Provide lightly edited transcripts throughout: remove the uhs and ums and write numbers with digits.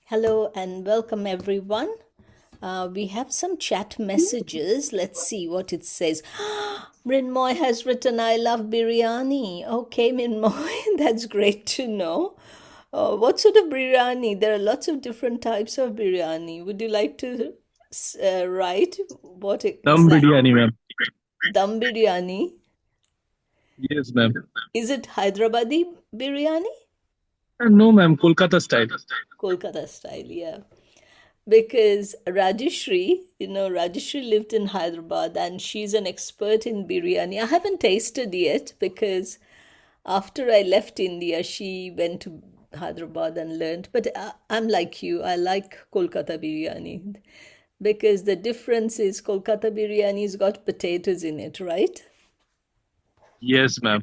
Hello and welcome everyone. We have some chat messages. Let's see what it says. Mrinmoy has written, I love biryani. Okay, Mrinmoy, that's great to know. What sort of biryani? There are lots of different types of biryani. Would you like to write what Dum exactly? biryani, ma'am. Dum biryani. Yes, ma'am. Is it Hyderabadi biryani? No, ma'am. Kolkata style. Kolkata style, yeah. Because Rajeshri lived in Hyderabad and she's an expert in biryani. I haven't tasted yet because after I left India, she went to Hyderabad and learned. But I'm like you, I like Kolkata biryani because the difference is Kolkata biryani's got potatoes in it, right? Yes, ma'am.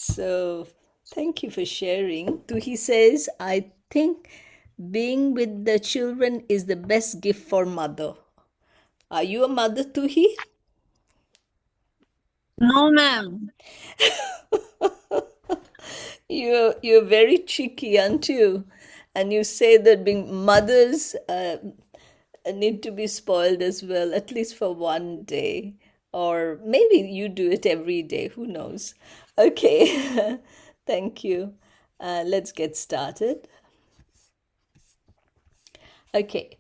So thank you for sharing. Tuhi says, I think being with the children is the best gift for mother. Are you a mother, Tuhi? No, ma'am. You're very cheeky, aren't you? And you say that being mothers need to be spoiled as well, at least for one day. Or maybe you do it every day, who knows? Okay, thank you. Let's get started. Okay,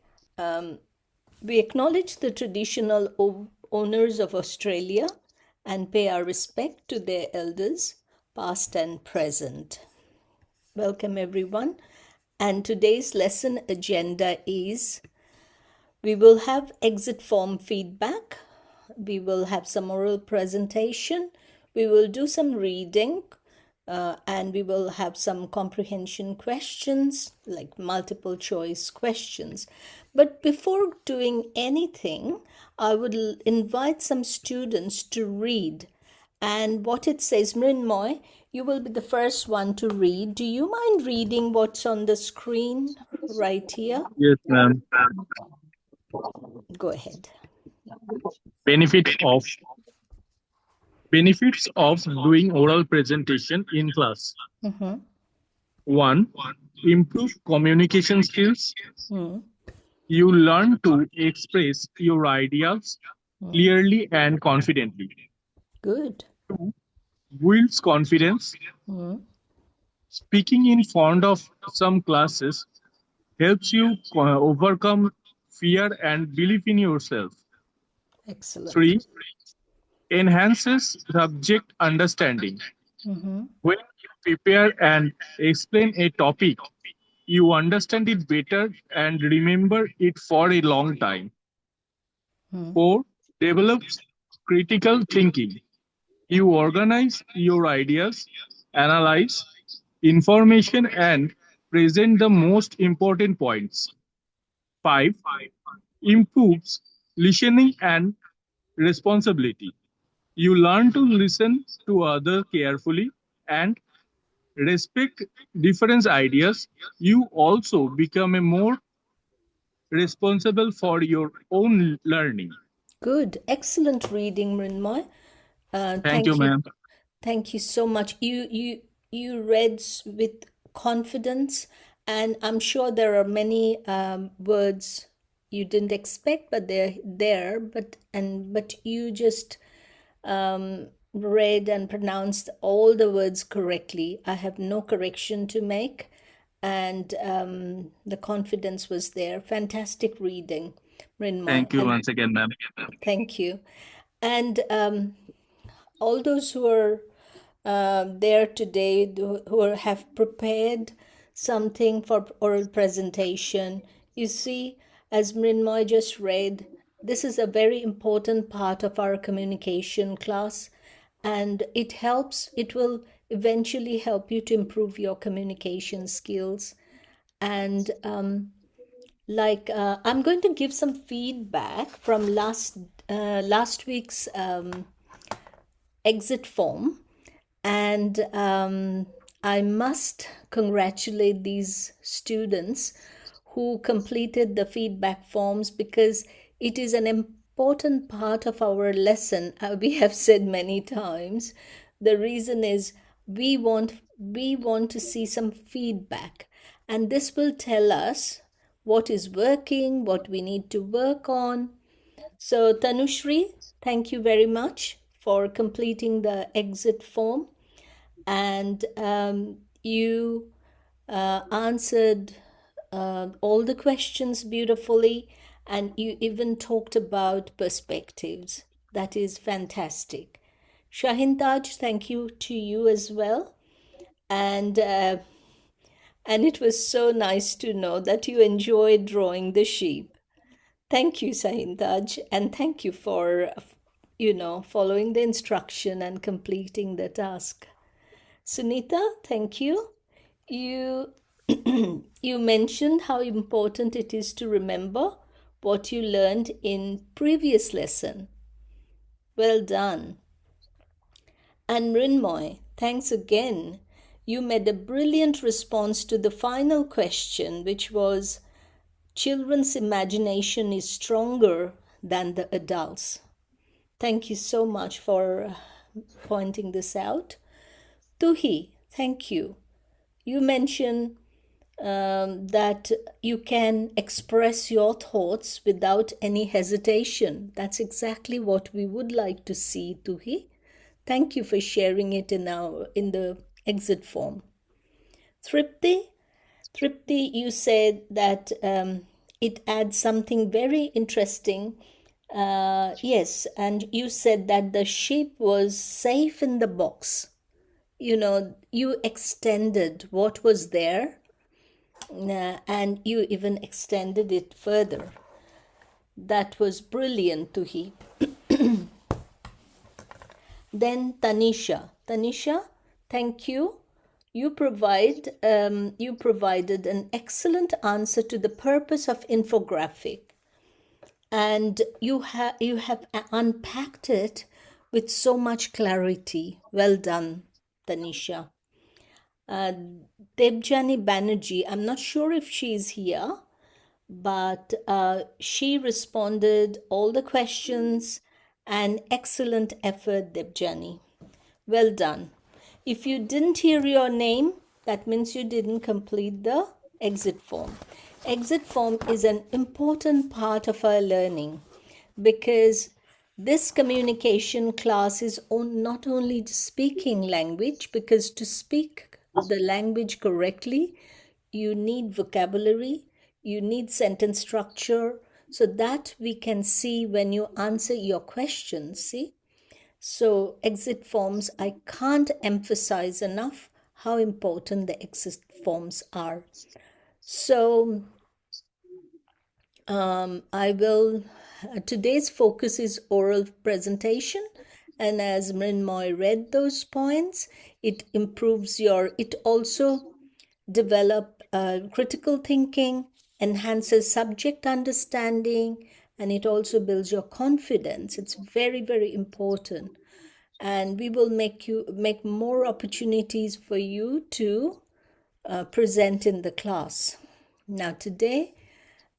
we acknowledge the traditional owners of Australia and pay our respect to their elders, past and present. Welcome, everyone. And today's lesson agenda is we will have exit form feedback, we will have some oral presentation, we will do some reading, and we will have some comprehension questions, like multiple choice questions. But before doing anything, I would invite some students to read. And what it says, Mrinmoy, you will be the first one to read. Do you mind reading what's on the screen right here? Yes, ma'am. Go ahead. Benefit of Benefits of doing oral presentation in class. Mm-hmm. One, improve communication skills. Mm-hmm. You learn to express your ideas clearly and confidently. Good. Two, builds confidence. Mm-hmm. Speaking in front of some classes helps you overcome fear and believe in yourself. Excellent. Three, enhances subject understanding. Mm-hmm. When you prepare and explain a topic, you understand it better and remember it for a long time. Mm-hmm. 4. Develops critical thinking. You organize your ideas, analyze information, and present the most important points. 5. Improves listening and responsibility. You learn to listen to others carefully and respect different ideas. You also become a more responsible for your own learning. Good. Excellent reading, Mrinmoy. Thank you, Thank you. ma'am. Thank you so much. You read with confidence, and I'm sure there are many words you didn't expect, but they're there. But you just read and pronounced all the words correctly. I have no correction to make, and the confidence was there. Fantastic reading, Mrinmoy. Thank you once again, ma'am. Thank you. And all those who are there today, have prepared something for oral presentation. You see, as Mrinmoy just read, this is a very important part of our communication class, and it will eventually help you to improve your communication skills. And I'm going to give some feedback from last week's exit form, and I must congratulate these students who completed the feedback forms because it is an important part of our lesson. We have said many times. The reason is we want to see some feedback. And this will tell us what is working, what we need to work on. So, Tanushri, thank you very much for completing the exit form. And you answered all the questions beautifully, and you even talked about perspectives. That is fantastic. Shahintaj, thank you to you as well. And it was so nice to know that you enjoyed drawing the sheep. Thank you, Sahintaj, and thank you for, following the instruction and completing the task. Sunita, thank you. You you mentioned how important it is to remember what you learned in previous lesson. Well done. And Mrinmoy, thanks again. You made a brilliant response to the final question, which was children's imagination is stronger than the adults. Thank you so much for pointing this out. Tuhi, thank you. You mentioned that you can express your thoughts without any hesitation. That's exactly what we would like to see, Tuhi. Thank you for sharing it in the exit form. Tripti, you said that it adds something very interesting. Yes, and you said that the sheep was safe in the box. You extended what was there, and you even extended it further. That was brilliant, Tuhi. Then Tanisha, thank you. You provided an excellent answer to the purpose of infographic, and you have unpacked it with so much clarity. Well done, Tanisha. Uh, Debjani Banerjee, I'm not sure if she's here, but she responded all the questions, and excellent effort, Debjani. Well done. If you didn't hear your name, that means you didn't complete the exit form. Exit form is an important part of our learning because this communication class is not only speaking language, because to speak the language correctly, you need vocabulary, you need sentence structure, so that we can see when you answer your questions, see? So, exit forms, I can't emphasize enough how important the exit forms are. So, I will, today's focus is oral presentation. And as Mrinmoy read those points, it also develop critical thinking, enhances subject understanding, and it also builds your confidence. It's very, very important. And we will make more opportunities for you to present in the class. Now today,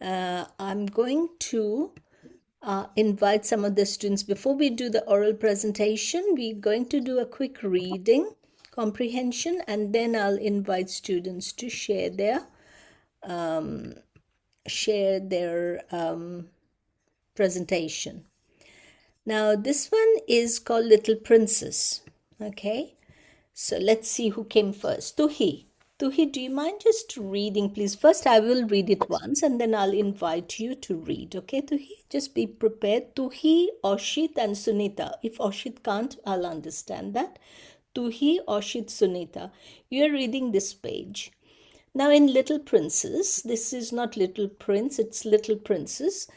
I'm going to invite some of the students. Before we do the oral presentation, we're going to do a quick reading comprehension, and then I'll invite students to share their presentation. Now this one is called Little Princess. Okay, so let's see who came first. Tuhi, do you mind just reading, please? First, I will read it once and then I'll invite you to read. Okay, Tuhi? Just be prepared. Tuhi, Oshit, and Sunita. If Oshit can't, I'll understand that. Tuhi, Oshit, Sunita. You're reading this page. Now, in Little Princess, this is not Little Prince, it's Little Princess.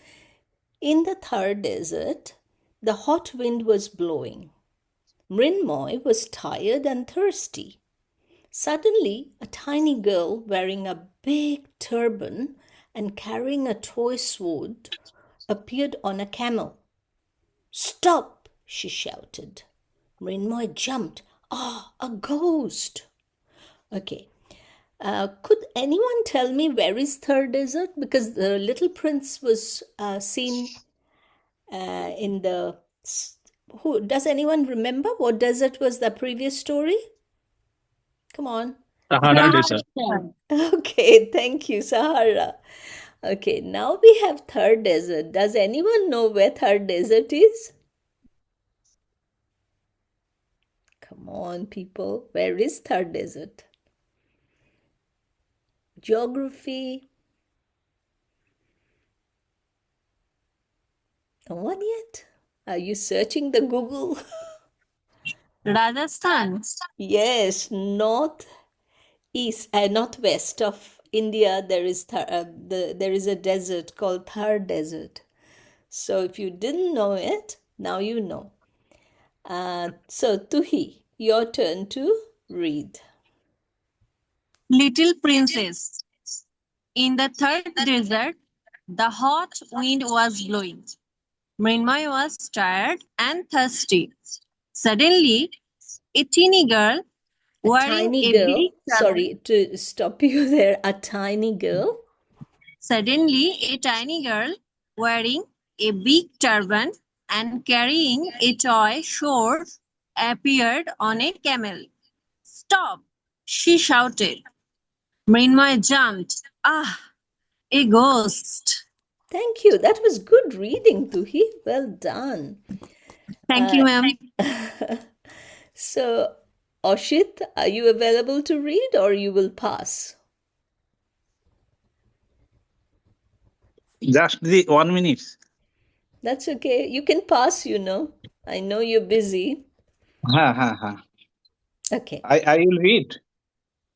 In the Thar Desert, the hot wind was blowing. Mrinmoy was tired and thirsty. Suddenly, a tiny girl wearing a big turban and carrying a toy sword appeared on a camel. "Stop!" she shouted. Mrinmoy jumped. "Ah, a ghost!" Okay. Could anyone tell me where is Thar Desert? Because the little prince was seen in the... Does anyone remember what desert was the previous story? Come on. Sahara Desert. Okay, thank you, Sahara. Okay, now we have third desert. Does anyone know where third desert is? Come on, people. Where is third desert? Geography. No one yet? Are you searching the Google? Rajasthan. Yes, northwest of India. There is a desert called Thar Desert. So if you didn't know it, now you know. So Tuhi, your turn to read. Little Princess. In the third desert, the hot wind was blowing. Mrinmoy was tired and thirsty. Suddenly, a teeny girl A wearing tiny a big girl. turban. Sorry to stop you there. A tiny girl. Suddenly, a tiny girl wearing a big turban and carrying a toy sword appeared on a camel. Stop! She shouted. Mrinmoy jumped. Ah, a ghost. Thank you. That was good reading, Tuhi. Well done. Thank you, ma'am. So, Oshit, are you available to read or you will pass? Just the 1 minute. That's okay. You can pass, you know. I know you're busy. Ha, ha, ha. Okay. I will read.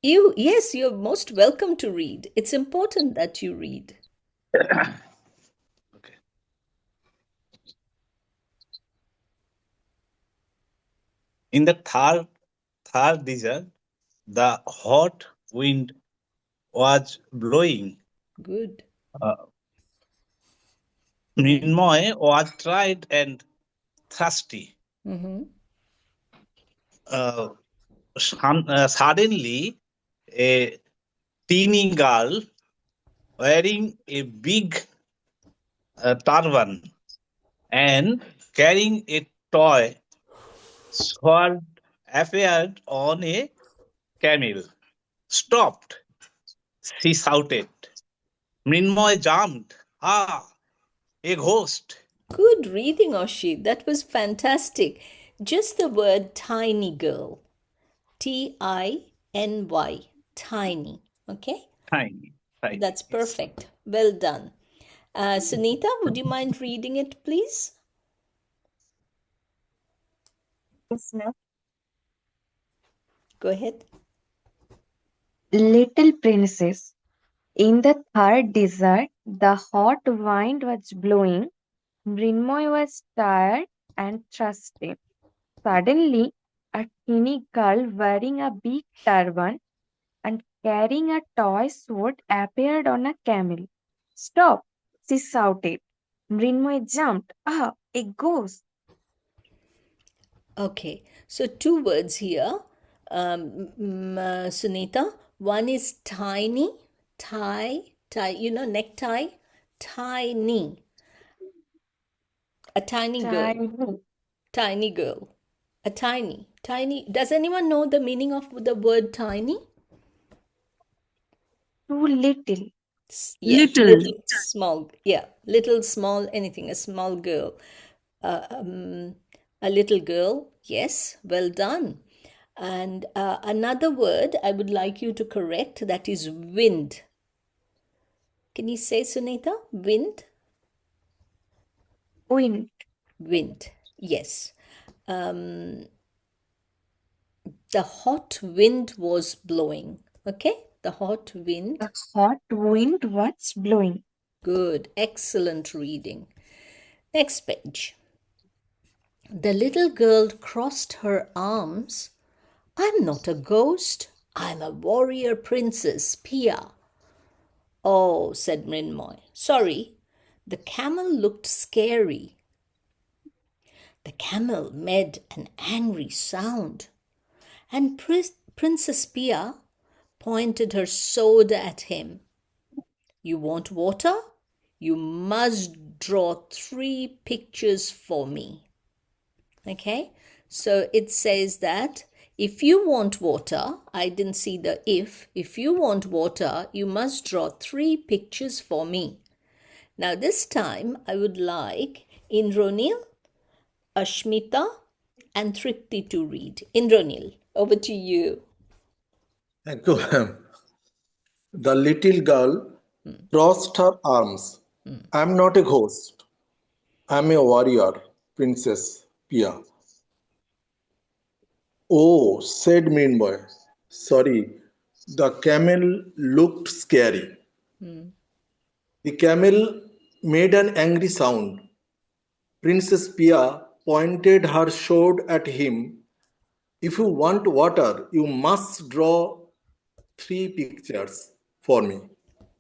Yes, you're most welcome to read. It's important that you read. Okay. In the third desert, the hot wind was blowing. Good. Uh, Mrinmoy was tired and thirsty. Mm-hmm. Uh, Suddenly, a teeny girl wearing a big turban and carrying a toy sword appeared on a camel. Stopped, she shouted. Mrinmoy jumped. Ah, a ghost. Good reading, Oshit. That was fantastic. Just the word tiny girl. Tiny. Tiny. Okay? Tiny, tiny. That's Yes. perfect. Well done. Sunita, would you mind reading it, please? Yes, ma'am. Go ahead. Little Princess. In the third desert, the hot wind was blowing. Mrinmoy was tired and thirsty. Suddenly, a teeny girl wearing a big turban and carrying a toy sword appeared on a camel. Stop! She shouted. Mrinmoy jumped. Ah, a ghost! Okay, so two words here, Sunita. One is tiny, necktie, tiny, a Tiny. tiny girl, a tiny. Does anyone know the meaning of the word tiny? Too little. Yeah, Little. little, small. Yeah, little, small, anything, a small girl. Uh, um, a little girl. Yes, well done. And another word I would like you to correct, that is wind. Can you say, Sunita? Wind? Wind. Wind. Yes. The hot wind was blowing. Okay? The hot wind. The hot wind was blowing. Good. Excellent reading. Next page. The little girl crossed her arms. I'm not a ghost. I'm a warrior princess, Pia. Oh, said Mrinmoy. Sorry. The camel looked scary. The camel made an angry sound, and Princess Pia pointed her sword at him. You want water? You must draw 3 pictures for me. Okay? So it says that If you want water, I didn't see the if. If you want water, you must draw 3 pictures for me. Now this time I would like Indranil, Ashmita, and Tripti to read. Indranil, over to you. Thank you, ma'am. The little girl crossed her arms. I'm not a ghost. I'm a warrior, Princess Pia. Oh, said Mrinmoy. Sorry, the camel looked scary. The camel made an angry sound. Princess Pia pointed her sword at him. If you want water, you must draw 3 pictures for me.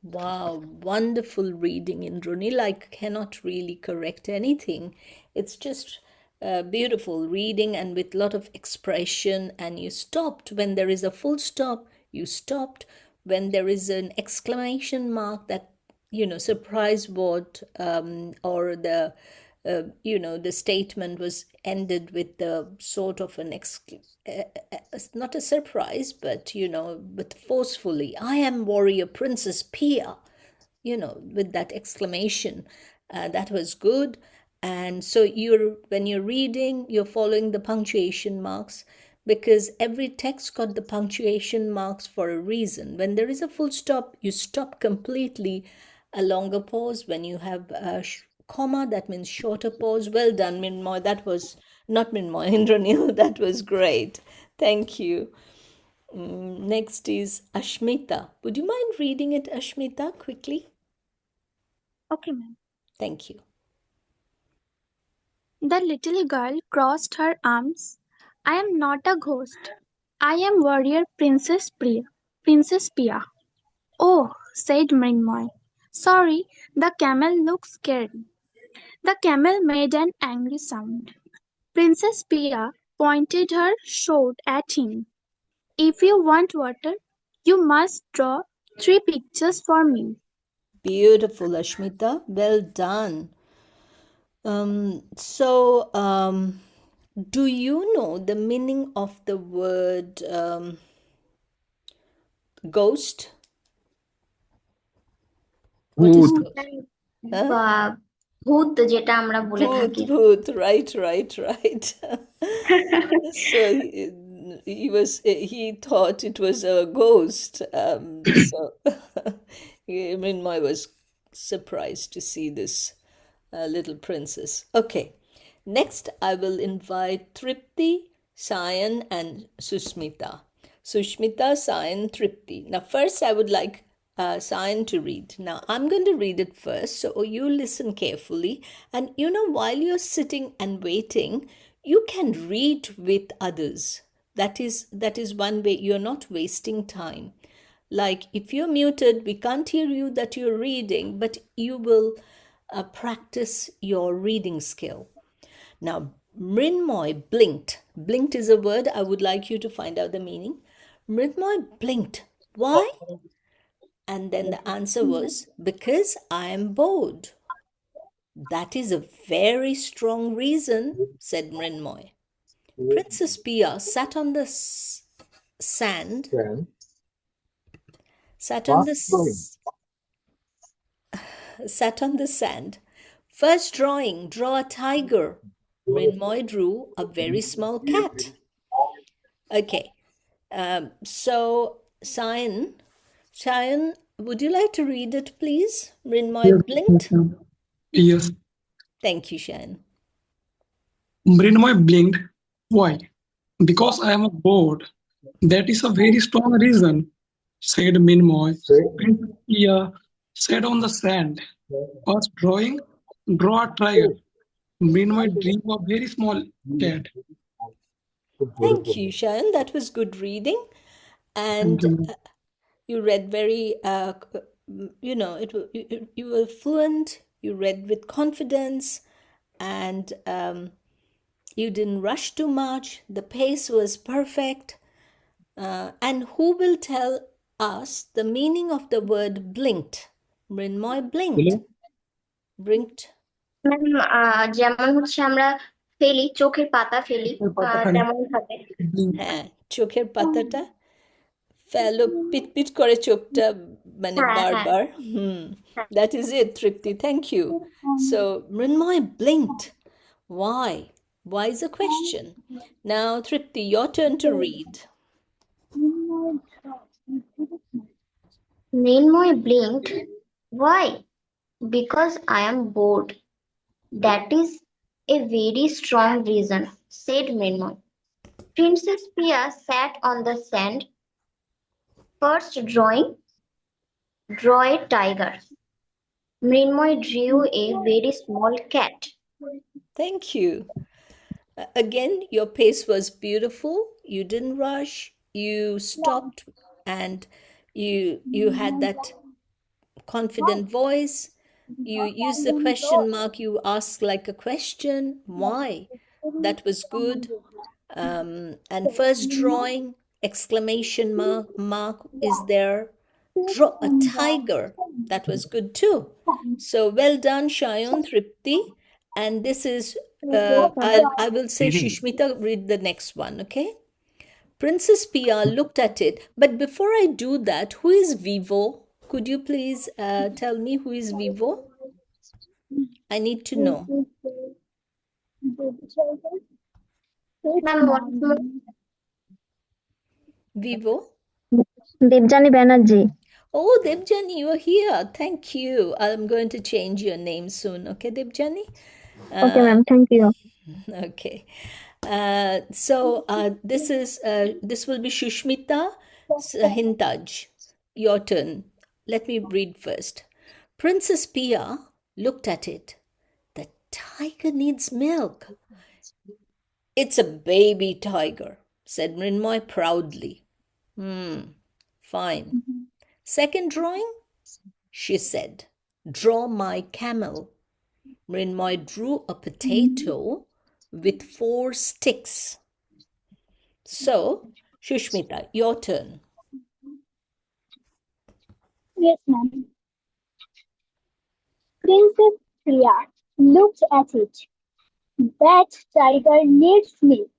Wow, wonderful reading, Indranil. I cannot really correct anything. It's just beautiful reading and with a lot of expression. And you stopped when there is a full stop. You stopped when there is an exclamation mark, that, surprise word, or the the statement was ended with the sort of an not a surprise, but but forcefully, I am warrior Princess Pia, with that exclamation. That was good. And so when you're reading, you're following the punctuation marks, because every text got the punctuation marks for a reason. When there is a full stop, you stop completely. A longer pause, when you have a comma, that means shorter pause. Well done, Mrinmoy. That was not Mrinmoy, Indranil. That was great. Thank you. Next is Ashmita. Would you mind reading it, Ashmita, quickly? Okay, ma'am. Thank you. The little girl crossed her arms. I am not a ghost. I am warrior Princess Pia. Princess Pia. Oh, said Mrinmoy. Sorry, the camel looks scared. The camel made an angry sound. Princess Pia pointed her sword at him. If you want water, you must draw 3 pictures for me. Beautiful, Ashmita. Well done. Do you know the meaning of the word ghost? What is Good. ghost? Huh? বা ভূত যেটা আমরা বলে থাকি Bhoot, right. So he thought it was a ghost. So Mrinmoy was surprised to see this little princess. Okay, next I will invite Tripti, Sayan, and Susmita. Sushmita, Sayan, Tripti. Now, first I would like Sayan to read. Now, I'm going to read it first, so you listen carefully. And while you're sitting and waiting, you can read with others. That is one way you're not wasting time. Like, if you're muted, we can't hear you that you're reading, but you will practice your reading skill. Now, Mrinmoy blinked. Blinked is a word. I would like you to find out the meaning. Mrinmoy blinked. Why? And then the answer was, because I am bored. That is a very strong reason, said Mrinmoy. Princess Pia sat on the sand. Sat on the sand. First drawing, draw a tiger. Mrinmoy drew a very small cat. Okay. So, Sayan, would you like to read it, please? Mrinmoy blinked. Yes. Thank you, Sayan. Mrinmoy blinked. Why? Because I am bored. That is a very strong reason, said Mrinmoy. Princess sat on the sand. First drawing, draw a tiger. Mrinmoy drew a very small cat. Thank you, Sayan. That was good reading. And you read very, you were fluent, you read with confidence, and you didn't rush too much. The pace was perfect. And who will tell us the meaning of the word blinked? Mrinmoy blinked. Blinked. যেমন হচ্ছে আমরা ফেলি চোখের পাতা ফেলি তেমন ভাবে চোখের পাতাটা ফেলো পিট করে চোখটা মানে বারবার that is it Tripti thank you so Mrinmoy blinked why is a question now Tripti your turn to read Mrinmoy blinked. Why? Because I am bored. That is a very strong reason, said Mrinmoy. Princess Pia sat on the sand. First drawing, draw a tiger. Mrinmoy drew a very small cat. thank you again your pace was beautiful you didn't rush you stopped and you had that confident voice you use the question mark you ask like a question why that was good and first drawing exclamation mark is there draw a tiger that was good too so well done Shayan Tripti and this is I will say Tini, Shishmita read the next one okay Princess Pia looked at it, but before I do that, who is Vivo? Could you please tell me who is Vivo? I need to know. Ma'am, once more. Vivo? Devjani Banerjee. Oh, Debjani, you are here. Thank you. I'm going to change your name soon. Okay, Debjani? Okay, ma'am. Thank you. Okay. So this will be Shushmita Hintaj. Your turn. Let me read first. Princess Pia looked at it. The tiger needs milk. It's a baby tiger, said Mrinmoy proudly. Fine. Second drawing, she said. Draw my camel. Mrinmoy drew a potato with 4 sticks. So, Shushmita, your turn. Yes, ma'am. Princess Priya looked at it. That tiger needs milk.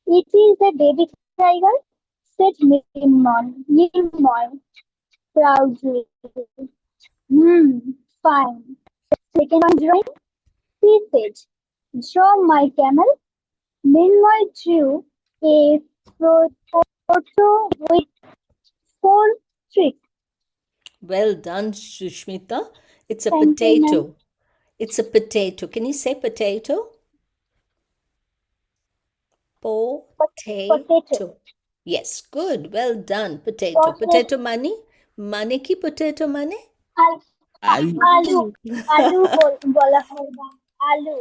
It is a baby tiger, said Mrinmoy proudly. Fine. Second drawing, he said, draw my camel. Mrinmoy drew a photo with 4 streaks. Well done, Shushmita. It's a Thank you, potato. ma'am. It's a potato. Can you say potato? Potato. Yes, good. Well done. Potato. Potato money? Money ki potato money? আলু বলা হয় না আলু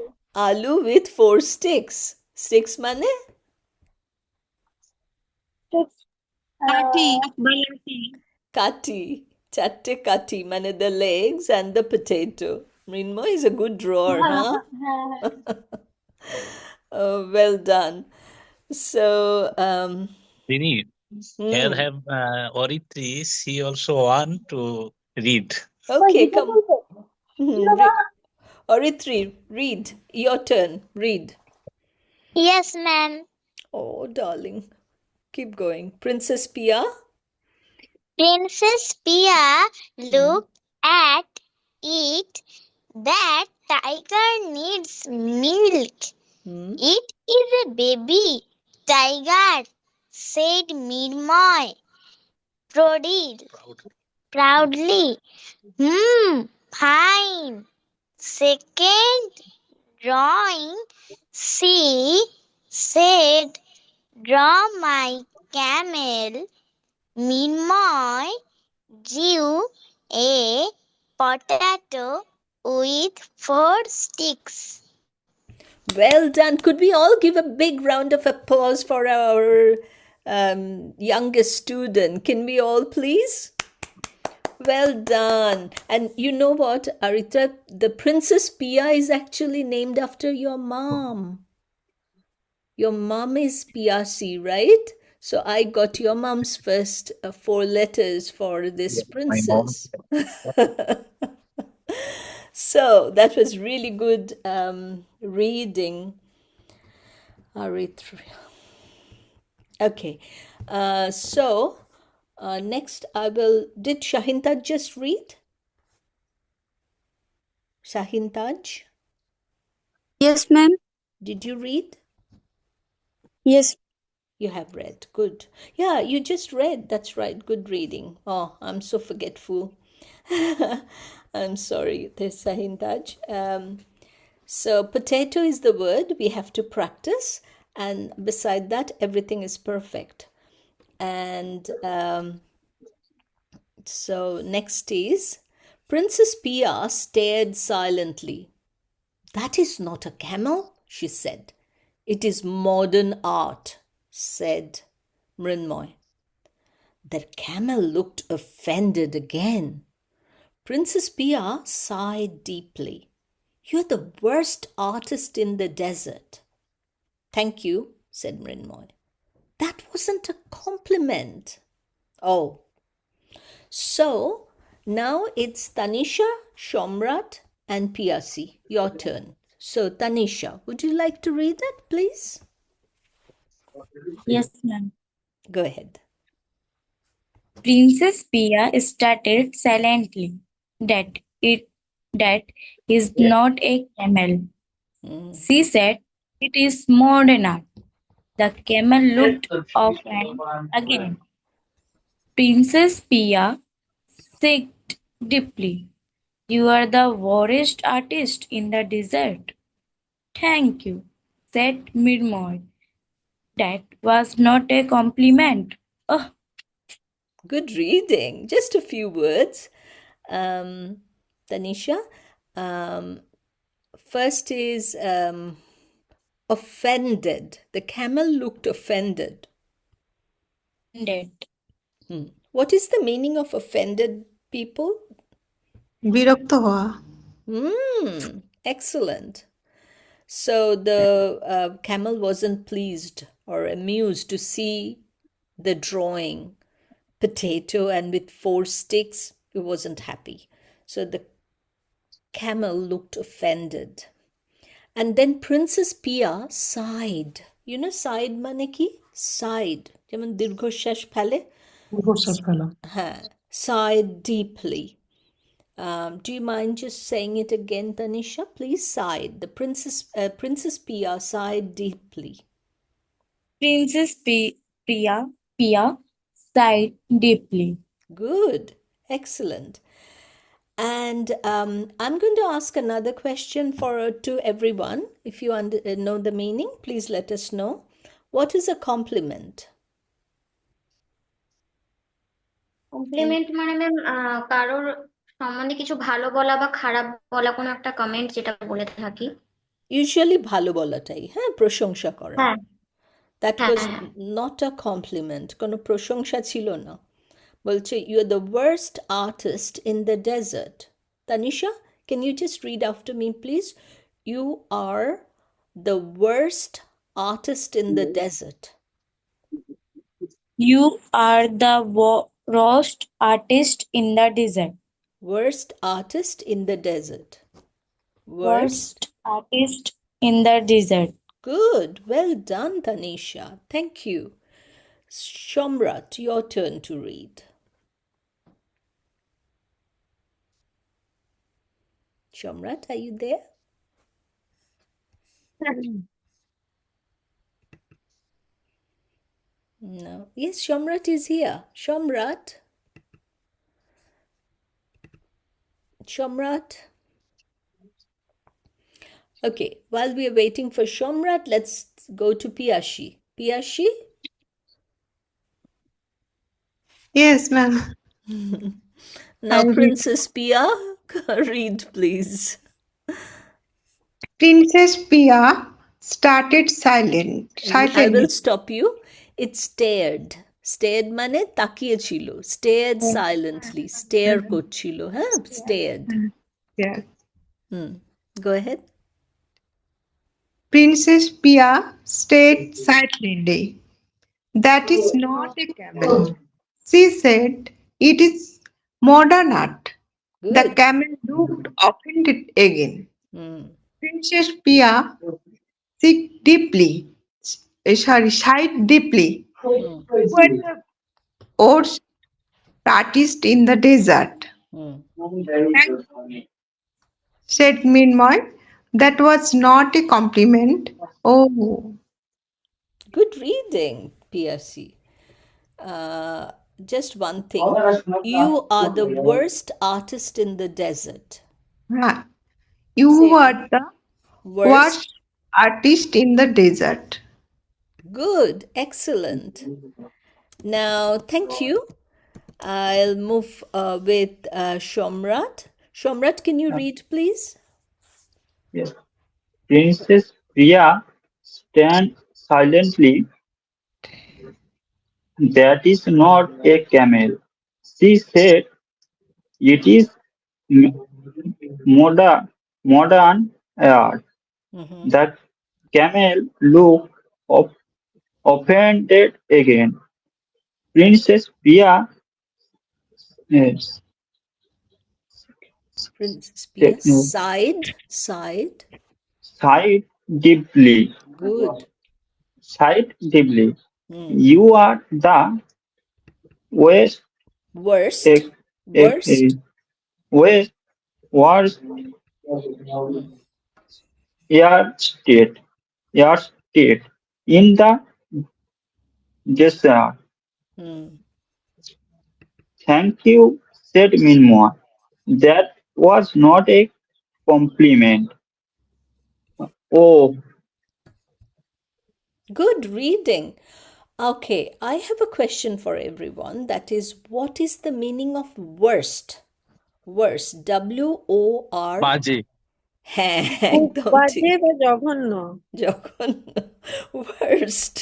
Aloo with 4 sticks. Sticks money? Kati, balati. Kati. Chatte kati, mane the legs and the potato. Mrinmoy is a good drawer, huh? Oh, well done. So, Tini, here have Oritri. She also want to read. okay, come. Oritri, read. Your turn. Read. Yes, ma'am. Oh, darling. Keep going. Princess Pia. Princess Pia looked at it. That tiger needs milk. It is a baby tiger, said Mrinmoy proudly. Fine. Second drawing, she said, draw my camel. Mrinmoy drew a potato with 4 sticks. Well done. Could we all give a big round of applause for our youngest student? Can we all please? Well done. And you know what, Arita? The Princess Pia is actually named after your mom. Your mom is Piasi, right? So I got your mom's first 4 letters for this princess. So that was really good reading. Aritra. Okay. Next I will. Did Shahintaj just read? Shahintaj, Yes, ma'am. did you read? Yes. You have read. Good. Yeah, you just read. That's right. Good reading. Oh, I'm so forgetful. I'm sorry, there's Sahintaj. So, potato is the word we have to practice, and beside that, everything is perfect. And so, next is Princess Pia stared silently. That is not a camel, she said. It is modern art, said Mrinmoy. The camel looked offended again. Princess Pia sighed deeply. You're the worst artist in the desert. Thank you, said Mrinmoy. That wasn't a compliment. Oh, so now it's Tanisha, Shomrat, and Piasi. Your turn. So, Tanisha, would you like to read it, please? Yes, ma'am. Go ahead. Princess Pia started silently. That it that is not a camel. She said, it is modern art. The camel looked off and again. Princess Pia sighed deeply. You are the worst artist in the desert. Thank you, said Mrinmoy. That was not a compliment. Oh, Good reading. Just a few words. Tanisha, first is offended. The camel looked offended. offended. What is the meaning of offended people? বিরক্ত হওয়া। Excellent. So the camel wasn't pleased or amused to see the drawing potato, and with 4 sticks, he wasn't happy. So the camel looked offended. And then Princess Pia sighed. You know, sighed মানে কি? Sighed. যেমন দীর্ঘশ্বাস ফেলে. দীর্ঘশ্বাস ফেলা। Sighed deeply. Do you mind just saying it again, Tanisha? Please, sighed. The Princess Pia sighed deeply. Princess Pia sighed deeply. Good. Excellent. And I'm going to ask another question to everyone. If you know the meaning, please let us know. What is a compliment? Compliment মানে ma'am কারোর সম্বন্ধে কিছু ভালো বলা বা খারাপ বলা, কোনো একটা কমেন্ট যেটা বলে থাকি। Usually ভালো বলাটাই, হ্যাঁ, প্রশংসা করা। হ্যাঁ। That was not a compliment. কোনো প্রশংসা ছিল না। বলছে, you're the worst artist in the desert. Tanisha, can you just read after me, please? You are the worst artist in the desert. You are the worst artist in the desert. Worst artist in the desert. Worst artist in the desert. Good. Well done, Tanisha. Thank you. Shomrat, your turn to read. Shomrat, are you there? No. Yes, Shomrat is here. Shomrat. Shomrat. Okay, while we are waiting for Shomrat, let's go to Piyashi. Piyashi? Yes, ma'am. Now, Princess Pia, read, please. Princess Pia started silently. I will stop you. It stared. Stared মানে তাকিয়ে ছিল. Stared silently. Stare করছিল. হ্যাঁ, stared. Yes. Go ahead. Princess Pia stared silently. That is not a camel. She said, it is modern art. Good. The camel looked offended again. Princess Pia sighed deeply. You were the worst artist in the desert. Thank you, said Mrinmoy. That was not a compliment. Oh, Good reading, PRC. Uh, just one thing. You are the worst artist in the desert. ah, you Say it. were the Worst. worst artist in the desert. Good. Excellent. Now, thank you. I'll move with Shomrat. Shomrat, can you read, please? Yes. Princess Priya stand silently. That is not a camel. She said, it is m- modern art. The camel looked offended again. Princess Priya uh, Princess Pia uh, sighed. sighed deeply. Good. Sighed deeply. Hmm. You are the worst, Worst. eh, eh, Worst. worst, worst Hmm. airstate, airstate in the desert. Hmm. Thank you, said Mrinmoy. That was not a compliment. Oh, Good reading. Okay, I have a question for everyone. That is, what is the meaning of worst? Worst. WOR. বাজে হ্যাঁ খুব একদম ঠিক বাজে বা জঘন্য। যখন worst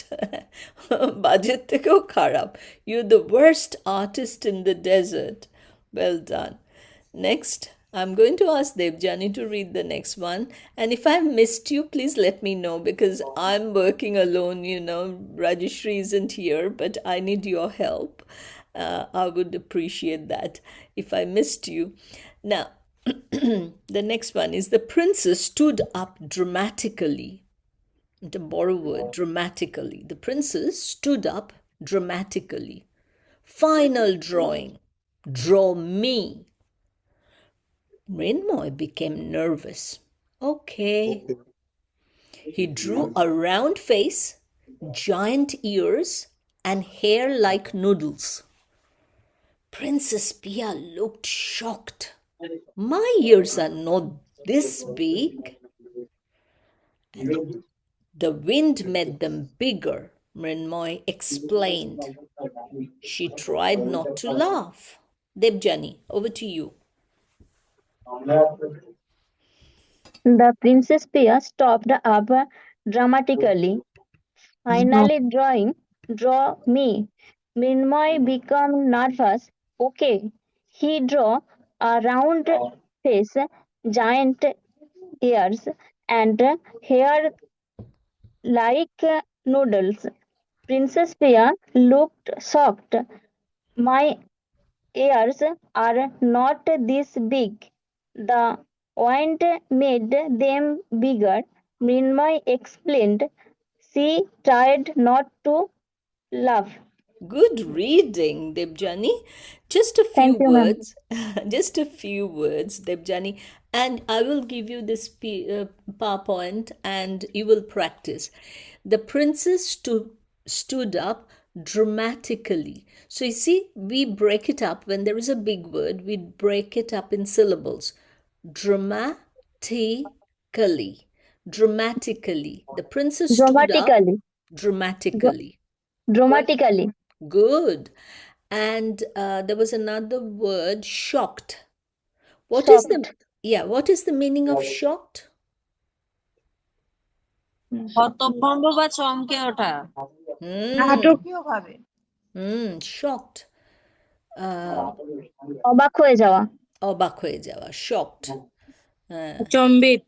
বাজের থেকেও খারাপ. You're the worst artist in the desert. Well done. Next, I'm going to ask Devjani to read the next one. And if I've missed you, please let me know because I'm working alone, Rajeshri isn't here, but I need your help. I would appreciate that if I missed you. Now, the next one is the princess stood up dramatically. To borrow word, dramatically. The princess stood up dramatically. Final drawing. Draw me. Mrinmoy became nervous. Okay. He drew a round face, giant ears, and hair like noodles. Princess Pia looked shocked. My ears are not this big. And the wind made them bigger, Mrinmoy explained. She tried not to laugh. Debjani, over to you. The Princess Pia stopped up dramatically, finally draw me. Mrinmoy became nervous. Okay, he drew a round face, giant ears, and hair like noodles. Princess Pia looked shocked. My ears are not this big. The wind made them bigger. Mrinmoy explained. She tried not to laugh. Good reading, Debjani. Just a few Thank you, ma'am. words, just a few words, Debjani. And I will give you this PowerPoint and you will practice. The princess stood up dramatically. So you see, we break it up. When there is a big word, we break it up in syllables. Dramatically. Dramatically. The princess stood up Dramatically. dramatically. Dramatically. Good. And there was another word, shocked. What is the Shocked. what is the meaning of shocked? হতভম্ব বা চমকে ওঠা। নাটকীয় ভাবে Shocked. অবাক হয়ে যাওয়া। অবাক হয়ে যাওয়া, shocked. চম্বিত।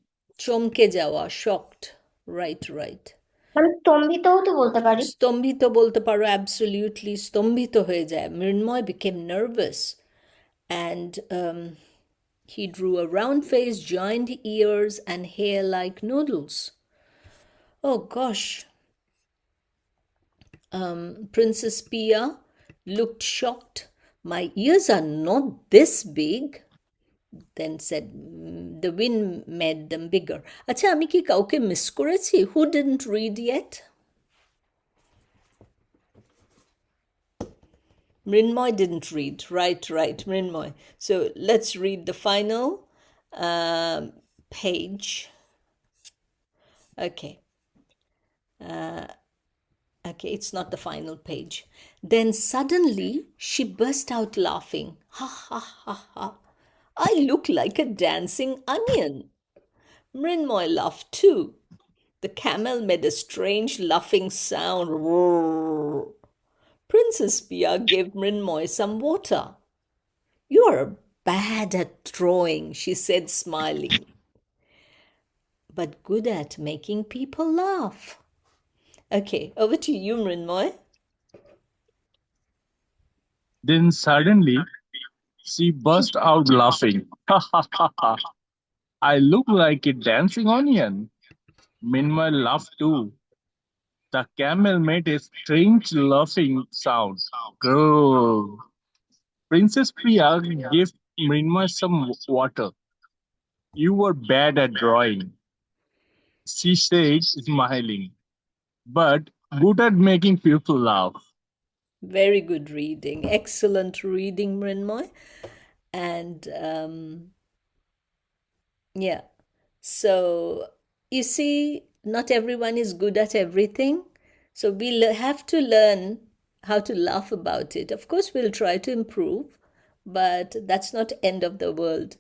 চমকে যাওয়া, shocked. Right. আমি স্তম্ভিতও তো বলতে পারি। স্তম্ভিত বলতে পারো, absolutely. স্তম্ভিত হয়ে যায়. Mrinmoy became nervous and he drew a round face, giant ears, and hair like noodles. Oh gosh. Princess Pia looked shocked. My ears are not this big. Then said, the wind made them bigger. আচ্ছা আমি কি কাউকে miss করেছি? Who didn't read yet? Mrinmoy didn't read. Right, Mrinmoy. So let's read the final page. Okay. Okay, it's not the final page. Then suddenly she burst out laughing. Ha ha ha ha. I look like a dancing onion. Mrinmoy laughed too. The camel made a strange laughing sound. Roar. Princess Pia gave Mrinmoy some water. You are bad at drawing, she said, smiling, but good at making people laugh. Okay, over to you, Mrinmoy. Then suddenly she burst out laughing. Ha ha ha ha. I look like a dancing onion. Mrinmoy laughed too. The camel made a strange laughing sound. Grrr. Princess Priya gave Mrinmoy some water. You were bad at drawing, she said, smiling, but good at making people laugh. Very good reading. Excellent reading, Mrinmoy. And yeah. So you see, not everyone is good at everything. So we have to learn how to laugh about it. Of course, we'll try to improve, but that's not end of the world.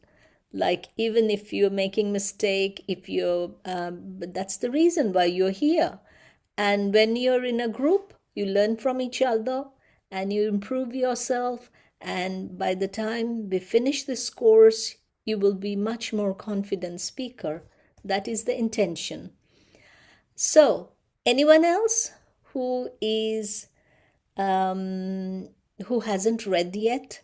Like even if you're making mistake, if you're, but that's the reason why you're here. And when you're in a group, you learn from each other and you improve yourself. And by the time we finish this course, you will be much more confident speaker. That is the intention. So, anyone else who is who hasn't read yet,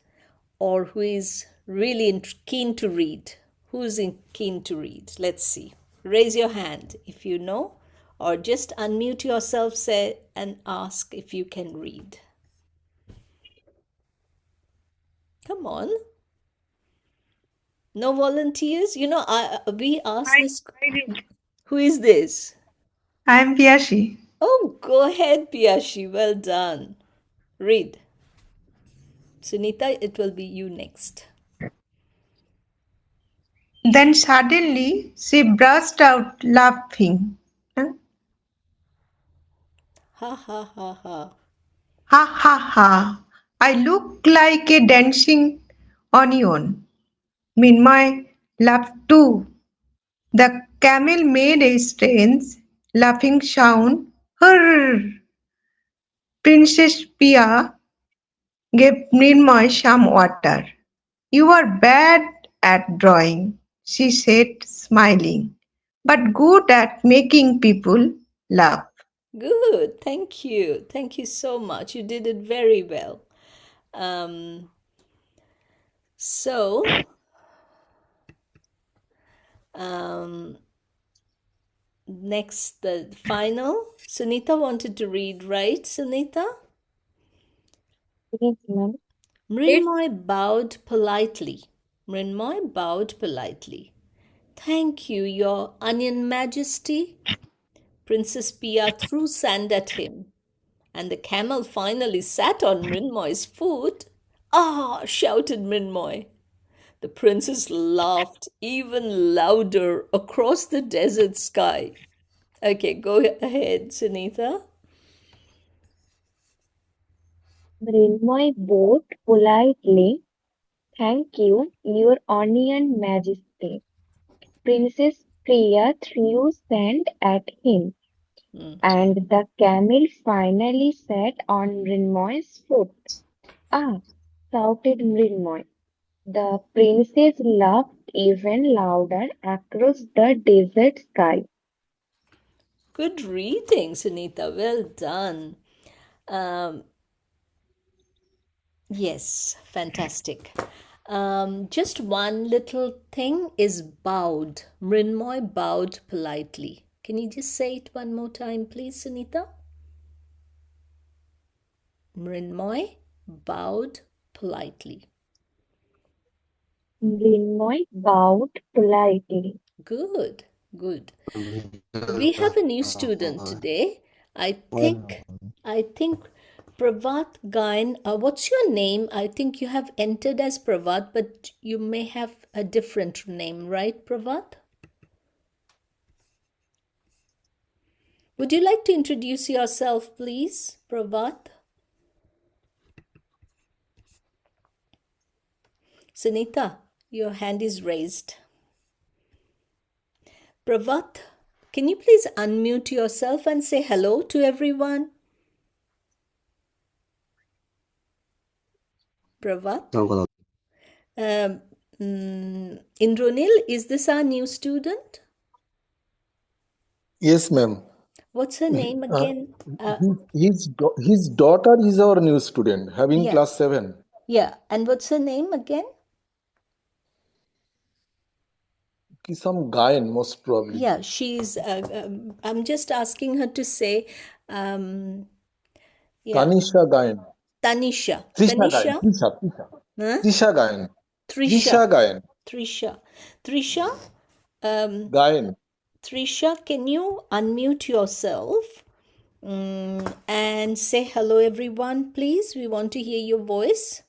or who is really keen to read? Who's keen to read? Let's see. Raise your hand if you know, or just unmute yourself, say, and ask if you can read. Come on. No volunteers? You know, we asked this. Who is this? I'm Piyashi. Oh, go ahead, Piyashi. Well done. Read. Sunita, it will be you next. Then suddenly she burst out laughing. Ha ha ha ha. Ha ha ha. I look like a dancing onion. Mrinmoy laughed too. The camel made a strange laughing sound. Hurr! Princess Pia gave Mrinmoy some water. You are bad at drawing, she said, smiling, but good at making people laugh. Good. Thank you. Thank you so much. You did it very well. Next, the final. Sunita wanted to read, right, Sunita? Yes, ma'am. Mrinmoy bowed politely. Mrinmoy bowed politely. Thank you, your onion majesty. Princess Pia threw sand at him, and the camel finally sat on Mrinmoy's foot. Ah! Shouted Mrinmoy. The princess laughed even louder across the desert sky. Okay, go ahead, Sunita. Mrinmoy bowed politely. Thank you, your onion majesty. Princess Priya threw sand at him, and the camel finally sat on Mrinmoy's foot. Ah! Shouted Mrinmoy. The princess laughed even louder across the desert sky. Good reading, Sunita. Well done. Yes, fantastic. Just one little thing is bowed. Mrinmoy bowed politely. Can you just say it one more time, please, Sunita? Mrinmoy bowed politely. Mrinmoy bowed politely. Good, good. We have a new student today. I think Pravat Gain. What's your name? I think you have entered as Pravat, but you may have a different name, right, Pravat? Would you like to introduce yourself, please, Pravat? Sunita, your hand is raised. Pravat, can you please unmute yourself and say hello to everyone? Pravat? Indranil, is this our new student? Yes, ma'am. What's her name again? His daughter is our new student, having Yeah. class 7. Yeah, and what's her name again? Some Gayan, most probably. Yeah, she's, I'm just asking her to say, yeah. Tanisha Gayan. Tanisha. Trisha Gayan. Huh? Trisha Gayan. Trisha. Gayan. Trisha, Gayan. Trisha, can you unmute yourself and say hello, everyone, please? We want to hear your voice.